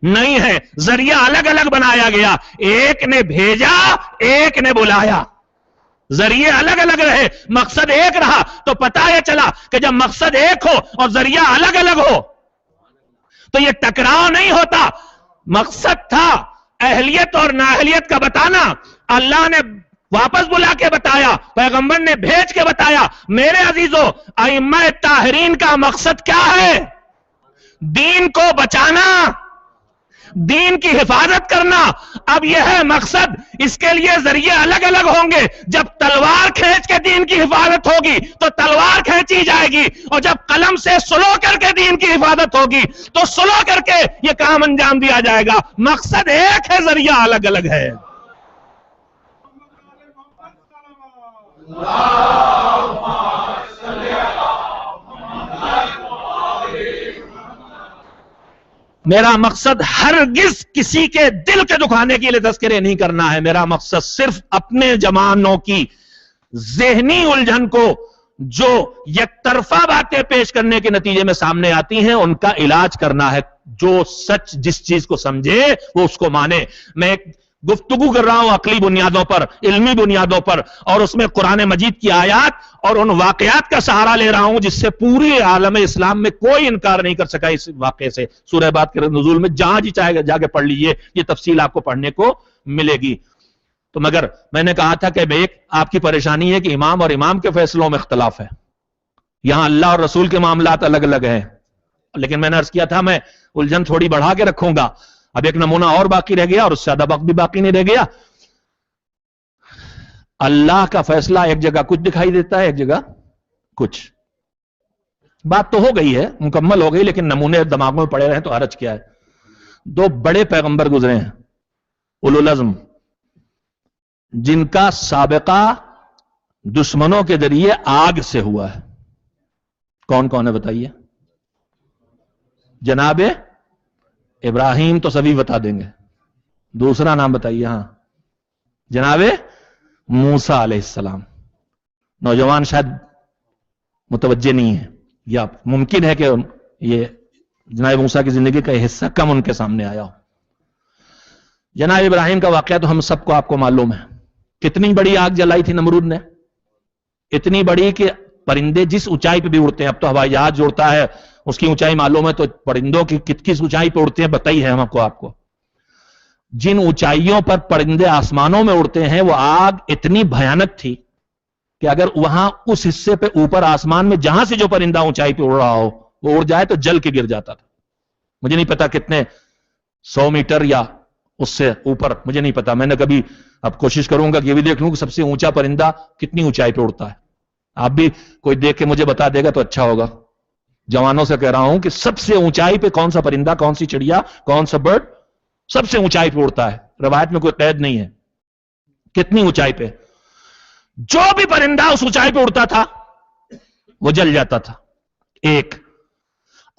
نہیں ہے. ذریعہ الگ الگ بنایا گیا، ایک نے بھیجا ایک نے بلایا. ذریعے الگ الگ رہے، مقصد ایک رہا. تو پتہ یہ چلا کہ جب مقصد ایک ہو اور ذریعہ الگ الگ ہو تو یہ ٹکراؤ نہیں ہوتا. مقصد تھا اہلیت اور نااہلیت کا بتانا، اللہ نے واپس بلا کے بتایا، پیغمبر نے بھیج کے بتایا. میرے عزیزو، ائمہ طاہرین کا مقصد کیا ہے؟ دین کو بچانا، دین کی حفاظت کرنا. اب یہ ہے مقصد. اس کے لیے ذریعے الگ الگ ہوں گے. جب تلوار کھینچ کے دین کی حفاظت ہوگی تو تلوار کھینچی جائے گی، اور جب قلم سے سلو کر کے دین کی حفاظت ہوگی تو سلو کر کے یہ کام انجام دیا جائے گا. مقصد ایک ہے، ذریعہ الگ الگ ہے. میرا مقصد ہرگز کسی کے دل کے دکھانے کے لیے تذکرے نہیں کرنا ہے. میرا مقصد صرف اپنے جوانوں کی ذہنی الجھن کو جو یک طرفہ باتیں پیش کرنے کے نتیجے میں سامنے آتی ہیں ان کا علاج کرنا ہے. جو سچ جس چیز کو سمجھے وہ اس کو مانے. میں ایک گفتگو کر رہا ہوں عقلی بنیادوں پر، علمی بنیادوں پر، اور اس میں قرآن مجید کی آیات اور ان واقعات کا سہارا لے رہا ہوں جس سے پوری عالم اسلام میں کوئی انکار نہیں کر سکا. اس واقعے سے سورہ بات کے نزول میں جہاں جی چاہے گا جا کے پڑھ لیجئے، یہ تفصیل آپ کو پڑھنے کو ملے گی. تو مگر میں نے کہا تھا کہ ایک آپ کی پریشانی ہے کہ امام اور امام کے فیصلوں میں اختلاف ہے. یہاں اللہ اور رسول کے معاملات الگ الگ ہیں، لیکن میں نے عرض کیا تھا میں الجھن تھوڑی بڑھا کے رکھوں گا. اب ایک نمونہ اور باقی رہ گیا اور اس سے زیادہ وقت بھی باقی نہیں رہ گیا. اللہ کا فیصلہ ایک جگہ کچھ دکھائی دیتا ہے، ایک جگہ کچھ. بات تو ہو گئی ہے، مکمل ہو گئی، لیکن نمونے دماغ میں پڑے رہے تو حرج کیا ہے. دو بڑے پیغمبر گزرے ہیں، اولو العزم، جن کا سابقہ دشمنوں کے ذریعے آگ سے ہوا ہے. کون کون ہے بتائیے؟ جناب ابراہیم تو سبھی بتا دیں گے، دوسرا نام بتائیے. ہاں، جناب موسیٰ علیہ السلام. نوجوان شاید متوجہ نہیں ہے، یا ممکن ہے کہ یہ جناب موسیٰ کی زندگی کا حصہ کم ان کے سامنے آیا ہو. جناب ابراہیم کا واقعہ تو ہم سب کو، آپ کو معلوم ہے. کتنی بڑی آگ جلائی تھی نمرود نے؟ اتنی بڑی کہ پرندے جس اونچائی پہ بھی اڑتے ہیں، اب تو ہوائی جہاز جو اڑتا ہے اس کی اونچائی معلوم ہے، تو پرندوں کی کس اونچائی پہ اڑتے ہیں بتائی ہے ہم آپ کو. جن اونچائیوں پر پرندے آسمانوں میں اڑتے ہیں وہ آگ اتنی بھیانک تھی کہ اگر وہاں اس حصے پہ اوپر آسمان میں جہاں سے جو پرندہ اونچائی پہ اڑ رہا ہو وہ اڑ جائے تو جل کے گر جاتا تھا. مجھے نہیں پتا کتنے 100 میٹر یا اس سے اوپر، مجھے نہیں پتا. میں نے کبھی اب کوشش کروں گا کہ یہ بھی دیکھ لوں کہ سب سے اونچا پرندہ کتنی اونچائی پہ اڑتا ہے. آپ بھی کوئی دیکھ کے مجھے بتا دے گا تو اچھا ہوگا. جوانوں سے کہہ رہا ہوں کہ سب سے اونچائی پہ کون سا پرندہ، کون سی چڑیا، کون سا برڈ سب سے اونچائی پہ اڑتا ہے؟ روایت میں کوئی قید نہیں ہے کتنی اونچائی پہ. جو بھی پرندہ اس اونچائی پہ اڑتا تھا وہ جل جاتا تھا. ایک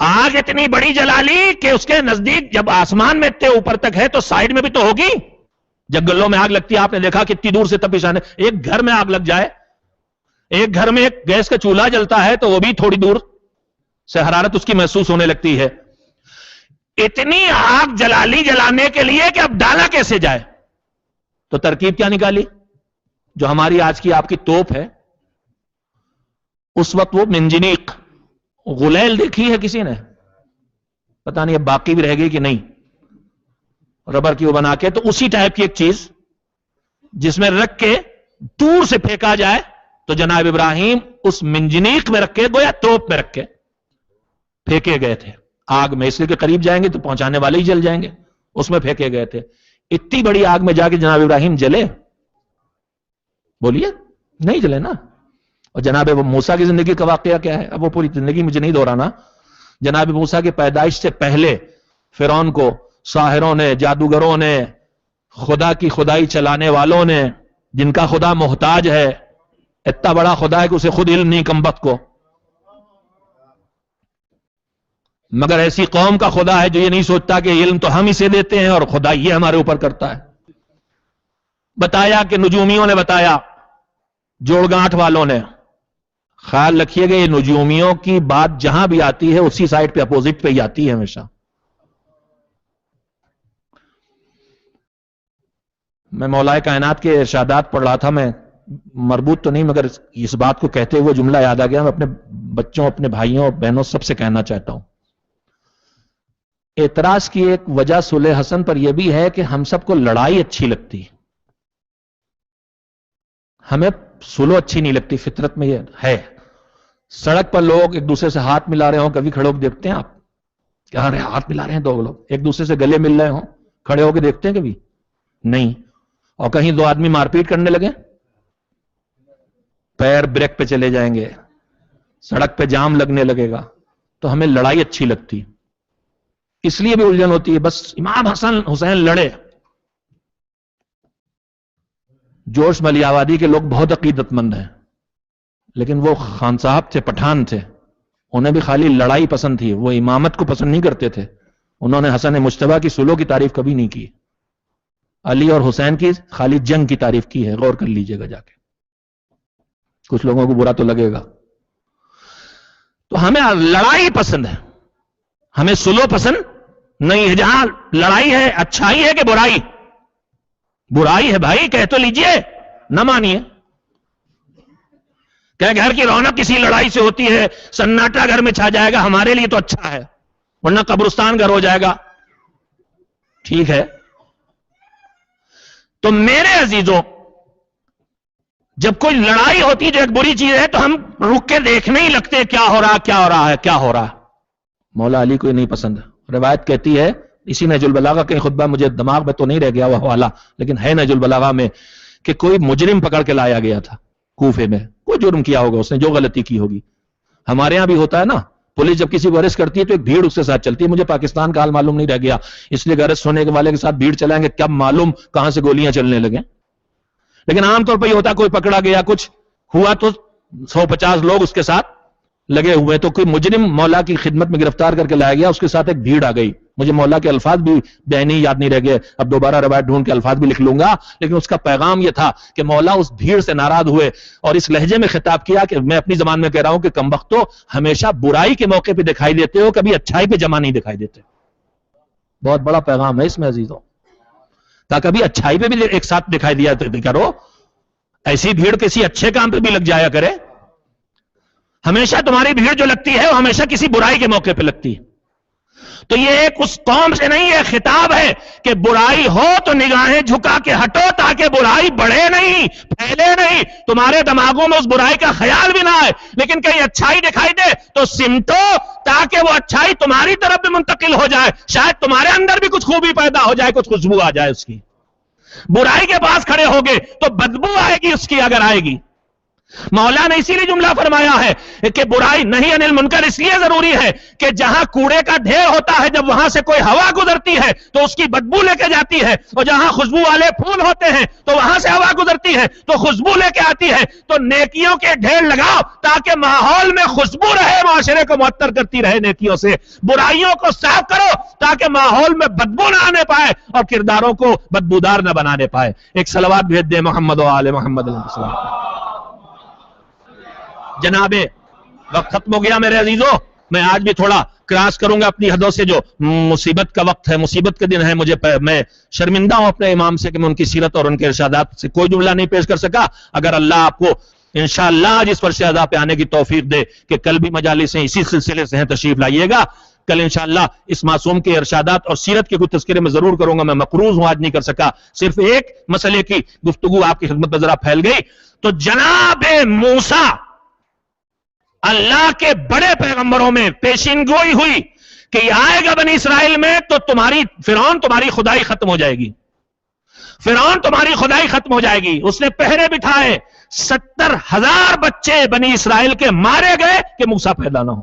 آگ اتنی بڑی جلا لی کہ اس کے نزدیک جب آسمان میں اتنے اوپر تک ہے تو سائڈ میں بھی تو ہوگی. جنگلوں میں آگ لگتی ہے، آپ نے دیکھا کتنی دور سے تپش آنے. ایک گھر میں آگ لگ جائے، ایک گھر میں ایک گیس کا چولہا جلتا ہے تو وہ بھی تھوڑی دور سے حرارت اس کی محسوس ہونے لگتی ہے. اتنی آگ جلا لی جلانے کے لیے کہ اب ڈالا کیسے جائے. تو ترکیب کیا نکالی؟ جو ہماری آج کی آپ کی توپ ہے، اس وقت وہ منجنیق غلیل دیکھی ہے کسی نے؟ پتہ نہیں اب باقی بھی رہ گئی کہ نہیں. ربر کی وہ بنا کے، تو اسی ٹائپ کی ایک چیز جس میں رکھ کے دور سے پھینکا جائے. تو جناب ابراہیم اس منجنیق میں رکھ کے، گویا توپ میں رکھ کے پھینکے گئے تھے آگ میں. اس لیے کہ قریب جائیں گے تو پہنچانے والے ہی جل جائیں گے. اس میں پھینکے گئے تھے. اتنی بڑی آگ میں جا کے جناب ابراہیم جلے؟ بولیے نہیں جلے نا. اور جناب موسیٰ کی زندگی کا واقعہ کیا ہے؟ اب وہ پوری زندگی مجھے نہیں دہرانا. جناب موسیٰ کی پیدائش سے پہلے فرعون کو ساحروں نے، جادوگروں نے، خدا کی خدائی چلانے والوں نے، جن کا خدا محتاج ہے، اتنا بڑا خدا ہے کہ اسے خود علم نہیں کمبخت کو، مگر ایسی قوم کا خدا ہے جو یہ نہیں سوچتا کہ علم تو ہم اسے دیتے ہیں اور خدا یہ ہمارے اوپر کرتا ہے. بتایا کہ نجومیوں نے بتایا، جوڑ گانٹھ والوں نے. خیال رکھیے گا یہ نجومیوں کی بات جہاں بھی آتی ہے اسی سائڈ پہ اپوزٹ پہ ہی آتی ہے ہمیشہ. میں مولا کائنات کے ارشادات پڑھ رہا تھا، میں مربوط تو نہیں مگر اس بات کو کہتے ہوئے جملہ یاد آ گیا. میں اپنے بچوں، اپنے بھائیوں اور بہنوں سب سے کہنا چاہتا ہوں، اعتراض کی ایک وجہ صلح حسن پر یہ بھی ہے کہ ہم سب کو لڑائی اچھی لگتی، ہمیں صلح اچھی نہیں لگتی، فطرت میں یہ ہے. سڑک پر لوگ ایک دوسرے سے ہاتھ ملا رہے ہوں، کبھی کھڑے ہو کے دیکھتے ہیں آپ کیا رہے ہاتھ ملا رہے ہیں؟ دو لوگ ایک دوسرے سے گلے مل رہے ہوں، کھڑے ہو کے دیکھتے ہیں کبھی نہیں. اور کہیں دو آدمی مار پیٹ کرنے لگے، پیر بریک پہ چلے جائیں گے، سڑک پہ جام لگنے لگے گا، تو ہمیں لڑائی اچھی لگتی. اس لیے بھی الجھن ہوتی ہے، بس امام حسن حسین لڑے. جوش ملی آبادی کے لوگ بہت عقیدت مند ہیں، لیکن وہ خان صاحب تھے، پٹھان تھے، انہیں بھی خالی لڑائی پسند تھی، وہ امامت کو پسند نہیں کرتے تھے. انہوں نے حسن مجتبیٰ کی صلح کی تعریف کبھی نہیں کی. علی اور حسین کی خالی جنگ کی تعریف کی ہے، غور کر لیجئے گا جا کے. کچھ لوگوں کو برا تو لگے گا. تو ہمیں لڑائی پسند ہے، ہمیں صلح پسند نہیں ہے. جہاں لڑائی ہے اچھائی ہے کہ برائی؟ برائی ہے بھائی، کہہ تو لیجئے، نہ مانیے. کہ گھر کی رونق کسی لڑائی سے ہوتی ہے، سناٹا گھر میں چھا جائے گا، ہمارے لیے تو اچھا ہے، ورنہ قبرستان گھر ہو جائے گا. ٹھیک ہے. تو میرے عزیزوں، جب کوئی لڑائی ہوتی جو ایک بری چیز ہے تو ہم رک کے دیکھنے ہی لگتے کیا ہو رہا کیا ہو رہا ہے کیا ہو رہا ہے. مولا علی کو یہ نہیں پسند. روایت کہتی ہے، اسی نہج البلاغہ کے خطبہ، مجھے دماغ میں تو نہیں رہ گیا وہ حوالہ، لیکن ہے نہج البلاغہ میں، کہ کوئی مجرم پکڑ کے لایا گیا تھا کوفے میں. کوئی جرم کیا ہوگا اس نے، جو غلطی کی ہوگی. ہمارے ہاں بھی ہوتا ہے نا، پولیس جب کسی کو ارسٹ کرتی ہے تو ایک بھیڑ اس کے ساتھ چلتی ہے. مجھے پاکستان کا حال معلوم نہیں رہ گیا، اس لیے ارسٹ ہونے والے کے ساتھ بھیڑ چلائیں گے، کیا معلوم کہاں سے گولیاں چلنے لگیں. لیکن عام طور پر یہ ہوتا ہے، کوئی پکڑا گیا، کچھ ہوا تو 150 لوگ اس کے ساتھ لگے ہوئے. تو کوئی مجرم مولا کی خدمت میں گرفتار کر کے لایا گیا، اس کے ساتھ ایک بھیڑ آ گئی. مجھے مولا کے الفاظ بھی بینی یاد نہیں رہ گئے، اب دوبارہ روایت ڈھونڈ کے الفاظ بھی لکھ لوں گا. لیکن اس کا پیغام یہ تھا کہ مولا اس بھیڑ سے ناراض ہوئے اور اس لہجے میں خطاب کیا کہ میں اپنی زبان میں کہہ رہا ہوں کہ کمبختو، ہمیشہ برائی کے موقع پہ دکھائی دیتے ہو، کبھی اچھائی پہ جمع نہیں دکھائی دیتے. بہت بڑا پیغام ہے اس میں عزیزوں، تاکہ کبھی اچھائی پہ بھی ایک ساتھ دکھائی دیا کرو. ایسی بھیڑ کسی اچھے کام پہ بھی لگ جایا کرے. ہمیشہ تمہاری بھیڑ جو لگتی ہے وہ ہمیشہ کسی برائی کے موقع پہ لگتی ہے. تو یہ ایک اس قوم سے نہیں ہے، خطاب ہے کہ برائی ہو تو نگاہیں جھکا کے ہٹو، تاکہ برائی بڑھے نہیں، پھیلے نہیں، تمہارے دماغوں میں اس برائی کا خیال بھی نہ آئے. لیکن کہیں اچھائی دکھائی دے تو سمٹو، تاکہ وہ اچھائی تمہاری طرف بھی منتقل ہو جائے، شاید تمہارے اندر بھی کچھ خوبی پیدا ہو جائے، کچھ خوشبو آ جائے اس کی. برائی کے پاس کھڑے ہوگے تو بدبو آئے گی اس کی، اگر آئے گی. مولا نے اسی لیے جملہ فرمایا ہے کہ برائی نہیں انل منکر اس لیے ضروری ہے کہ جہاں کوڑے کا ڈھیر ہوتا ہے، جب وہاں سے کوئی ہوا گزرتی ہے تو اس کی بدبو لے کے جاتی ہے، اور جہاں خوشبو والے پھول ہوتے ہیں تو وہاں سے ہوا گزرتی ہے تو خوشبو لے کے آتی ہے. تو نیکیوں کے ڈھیر لگاؤ تاکہ ماحول میں خوشبو رہے، معاشرے کو معطر کرتی رہے نیکیوں سے. برائیوں کو صاف کرو تاکہ ماحول میں بدبو نہ آنے پائے اور کرداروں کو بدبودار نہ بنانے پائے. ایک صلوات بھیج دے محمد و آل محمد علیہ السلام. جناب وقت ختم ہو گیا میرے عزیزوں. میں آج بھی تھوڑا کراس کروں گا اپنی حدوں سے، جو مصیبت کا وقت ہے، مصیبت کے دن ہے. میں شرمندہ ہوں اپنے امام سے کہ میں ان کی سیرت اور ان کے ارشادات سے کوئی جملہ نہیں پیش کر سکا. اگر اللہ آپ کو انشاءاللہ آج اس فرش ادا پہ آنے کی توفیق دے کہ کل بھی مجالسیں اسی سلسلے سے ہیں، تشریف لائیے گا. کل انشاءاللہ اس معصوم کے ارشادات اور سیرت کے کچھ تذکرے میں ضرور کروں گا. میں مقروض ہوں، آج نہیں کر سکا. صرف ایک مسئلے کی گفتگو آپ کی خدمت میں ذرا پھیل گئی. تو جناب موسیٰ، اللہ کے بڑے پیغمبروں میں پیشین گوئی ہوئی کہ یہ آئے گا بنی اسرائیل میں تو فرعون تمہاری خدائی ختم ہو جائے گی. فرعون تمہاری خدائی ختم ہو جائے گی. اس نے پہرے بٹھائے، 70,000 بچے بنی اسرائیل کے مارے گئے کہ موسیٰ پیدا نہ ہو.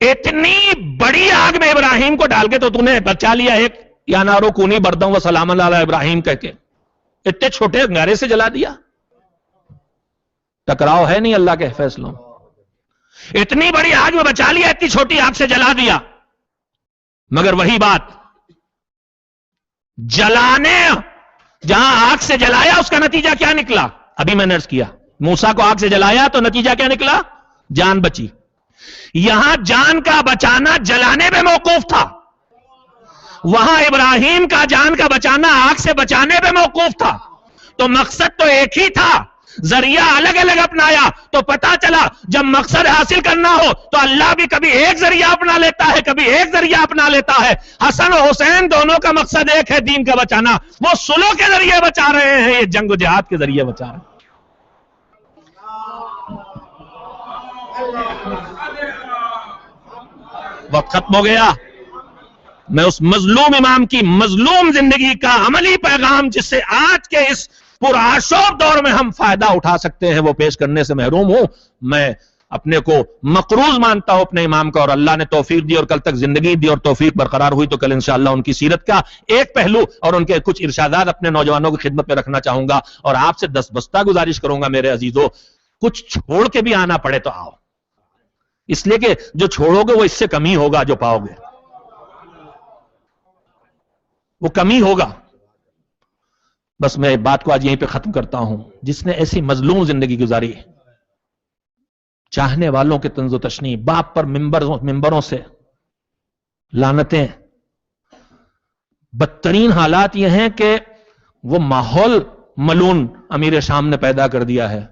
اتنی بڑی آگ میں ابراہیم کو ڈال کے تو نے بچا لیا ایک، یا نارو کونی بردوں و سلام علی ابراہیم کہہ کے، اتنے چھوٹے انگارے سے جلا دیا. ٹکراؤ ہے نہیں اللہ کے فیصلوں. اتنی بڑی آگ میں بچا لیا، اتنی چھوٹی آگ سے جلا دیا. مگر وہی بات، جلانے جہاں آگ سے جلایا اس کا نتیجہ کیا نکلا؟ ابھی میں نے عرض کیا، موسیٰ کو آگ سے جلایا تو نتیجہ کیا نکلا؟ جان بچی. یہاں جان کا بچانا جلانے پہ موقوف تھا، وہاں ابراہیم کا جان کا بچانا آگ سے بچانے پہ موقوف تھا. تو مقصد تو ایک ہی تھا، ذریعہ الگ الگ اپنایا. تو پتا چلا جب مقصد حاصل کرنا ہو تو اللہ بھی کبھی ایک ذریعہ اپنا لیتا ہے، کبھی ایک ذریعہ اپنا لیتا ہے. حسن و حسین دونوں کا مقصد ایک ہے، دین کا بچانا. وہ صلح کے ذریعے بچا رہے ہیں، یہ جنگ و جہاد کے ذریعے بچا رہے ہیں. وقت ختم ہو گیا. میں اس مظلوم امام کی مظلوم زندگی کا عملی پیغام، جس سے آج کے اس پرآشوب دور میں ہم فائدہ اٹھا سکتے ہیں، وہ پیش کرنے سے محروم ہوں. میں اپنے کو مقروض مانتا ہوں اپنے امام کا، اور اللہ نے توفیق دی اور کل تک زندگی دی اور توفیق برقرار ہوئی تو کل انشاءاللہ ان کی سیرت کا ایک پہلو اور ان کے کچھ ارشادات اپنے نوجوانوں کی خدمت میں رکھنا چاہوں گا. اور آپ سے دستبستہ گزارش کروں گا میرے عزیزو، کچھ چھوڑ کے بھی آنا پڑے تو آؤ، اس لیے کہ جو چھوڑو گے وہ اس سے کمی ہوگا، جو پاؤ گے وہ کمی ہوگا. بس میں بات کو آج یہیں پہ ختم کرتا ہوں. جس نے ایسی مظلوم زندگی گزاری، چاہنے والوں کے طنز و تشنیع، باپ پر ممبروں سے لعنتیں، بدترین حالات یہ ہیں کہ وہ ماحول ملون امیر شام نے پیدا کر دیا ہے.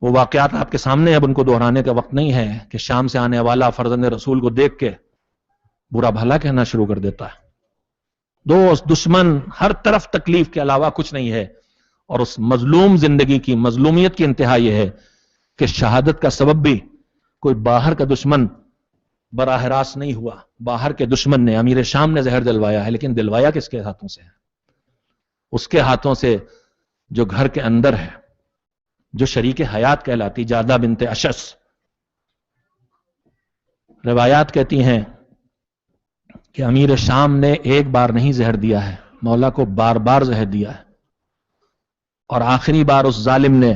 وہ واقعات آپ کے سامنے، اب ان کو دہرانے کا وقت نہیں ہے کہ شام سے آنے والا فرزند رسول کو دیکھ کے برا بھلا کہنا شروع کر دیتا ہے. دوست دشمن ہر طرف تکلیف کے علاوہ کچھ نہیں ہے. اور اس مظلوم زندگی کی مظلومیت کی انتہا یہ ہے کہ شہادت کا سبب بھی کوئی باہر کا دشمن براہ راست نہیں ہوا. باہر کے دشمن نے، امیر شام نے زہر دلوایا ہے، لیکن دلوایا کس کے ہاتھوں سے ہے؟ اس کے ہاتھوں سے جو گھر کے اندر ہے، جو شریک حیات کہلاتی جادہ بنت اشس. روایات کہتی ہیں کہ امیر شام نے ایک بار نہیں زہر دیا ہے، مولا کو بار بار زہر دیا ہے. اور آخری بار اس ظالم نے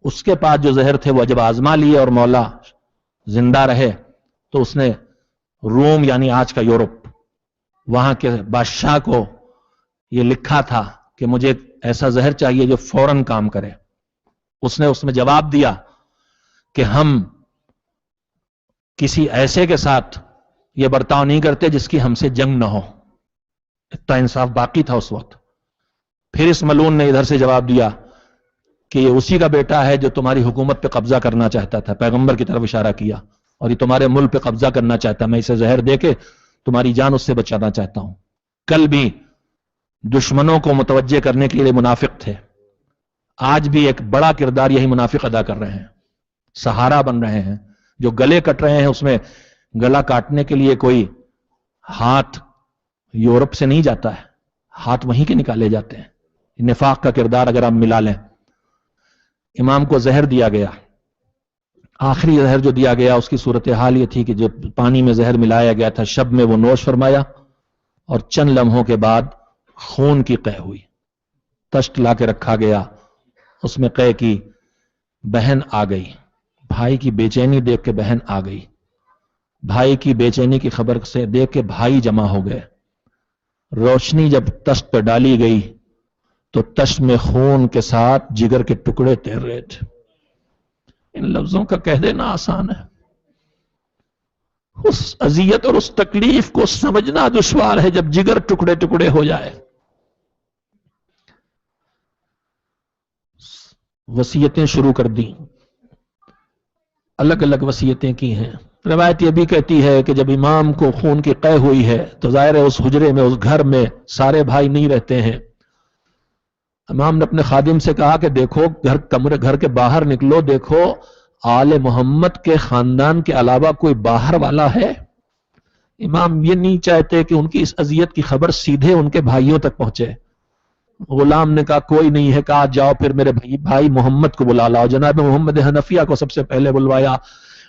اس کے پاس جو زہر تھے وہ جب آزما لیے اور مولا زندہ رہے تو اس نے روم، یعنی آج کا یورپ، وہاں کے بادشاہ کو یہ لکھا تھا کہ مجھے ایسا زہر چاہیے جو فوراً کام کرے. اس میں جواب دیا کہ ہم کسی ایسے کے ساتھ یہ برتاؤ نہیں کرتے جس کی ہم سے جنگ نہ ہو. اتنا انصاف باقی تھا اس وقت. پھر اس ملون نے ادھر سے جواب دیا کہ یہ اسی کا بیٹا ہے جو تمہاری حکومت پہ قبضہ کرنا چاہتا تھا. پیغمبر کی طرف اشارہ کیا، اور یہ تمہارے ملک پہ قبضہ کرنا چاہتا. میں اسے زہر دے کے تمہاری جان اس سے بچانا چاہتا ہوں. کل بھی دشمنوں کو متوجہ کرنے کے لیے منافق تھے، آج بھی ایک بڑا کردار یہی منافق ادا کر رہے ہیں. سہارا بن رہے ہیں. جو گلے کٹ رہے ہیں اس میں گلا کاٹنے کے لیے کوئی ہاتھ یورپ سے نہیں جاتا ہے، ہاتھ وہیں کے نکالے جاتے ہیں. نفاق کا کردار اگر آپ ملا لیں. امام کو زہر دیا گیا، آخری زہر جو دیا گیا اس کی صورتحال یہ تھی کہ جو پانی میں زہر ملایا گیا تھا شب میں وہ نوش فرمایا، اور چند لمحوں کے بعد خون کی قے ہوئی. تشت لا کے رکھا گیا، اس میں قے کی بہن آ گئی. بھائی کی بے چینی دیکھ کے بہن آ گئی. بھائی کی بے چینی کی خبر سے دیکھ کے بھائی جمع ہو گئے. روشنی جب تشت پہ ڈالی گئی تو تشت میں خون کے ساتھ جگر کے ٹکڑے تیر رہے تھے. ان لفظوں کا کہہ دینا آسان ہے، اس اذیت اور اس تکلیف کو سمجھنا دشوار ہے جب جگر ٹکڑے ٹکڑے ہو جائے. وصیتیں شروع کر دی، الگ الگ وصیتیں کی ہیں. روایت یہ بھی کہتی ہے کہ جب امام کو خون کی قے ہوئی ہے تو ظاہر ہے اس حجرے میں، اس گھر میں سارے بھائی نہیں رہتے ہیں. امام نے اپنے خادم سے کہا کہ دیکھو گھر کے باہر نکلو، دیکھو آل محمد کے خاندان کے علاوہ کوئی باہر والا ہے. امام یہ نہیں چاہتے کہ ان کی اس اذیت کی خبر سیدھے ان کے بھائیوں تک پہنچے. غلام نے کہا کوئی نہیں ہے. کہا جاؤ پھر میرے بھائی محمد کو بلا لاؤ. جناب محمد حنفیہ کو سب سے پہلے بلوایا.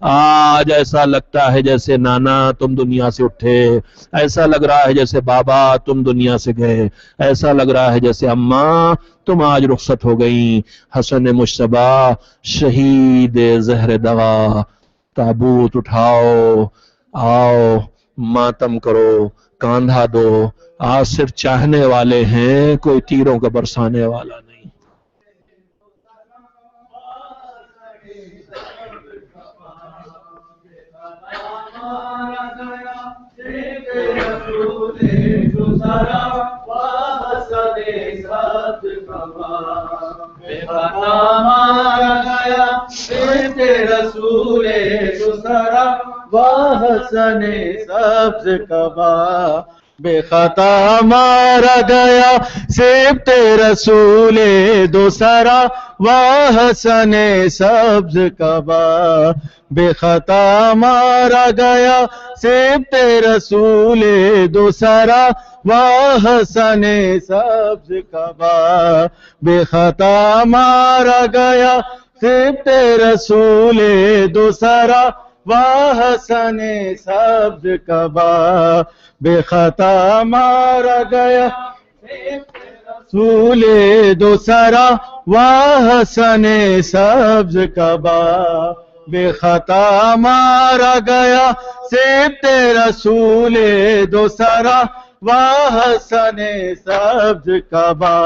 آج ایسا لگتا ہے جیسے نانا تم دنیا سے اٹھے، ایسا لگ رہا ہے جیسے بابا تم دنیا سے گئے، ایسا لگ رہا ہے جیسے اماں تم آج رخصت ہو گئیں۔ حسن مشتبہ شہید زہر دوا، تابوت اٹھاؤ، آؤ ماتم کرو، کاندھا دو، آج صرف چاہنے والے ہیں، کوئی تیروں کا برسانے والا نہیں۔ رسول دوسرا وحسن سبز کبا، بے خطا مارا گیا سبط رسول دوسرا وحسن سبز کبا، بے خطا مارا گیا سبط رسول دوسرا وحسن سبز کبا، بے خطا مارا گیا سبط رسول دوسرا وحسن سبز کبا، بے خطا مارا گیا رسول دوسرا وحسن سبز کبا، بے خطا مارا گیا سبط رسول دوسرا وحسن سبز کبا،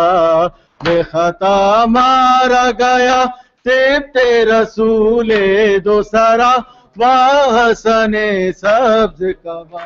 بے خطا مارا گیا سبط رسول دوسرا وحسن سبز کبا۔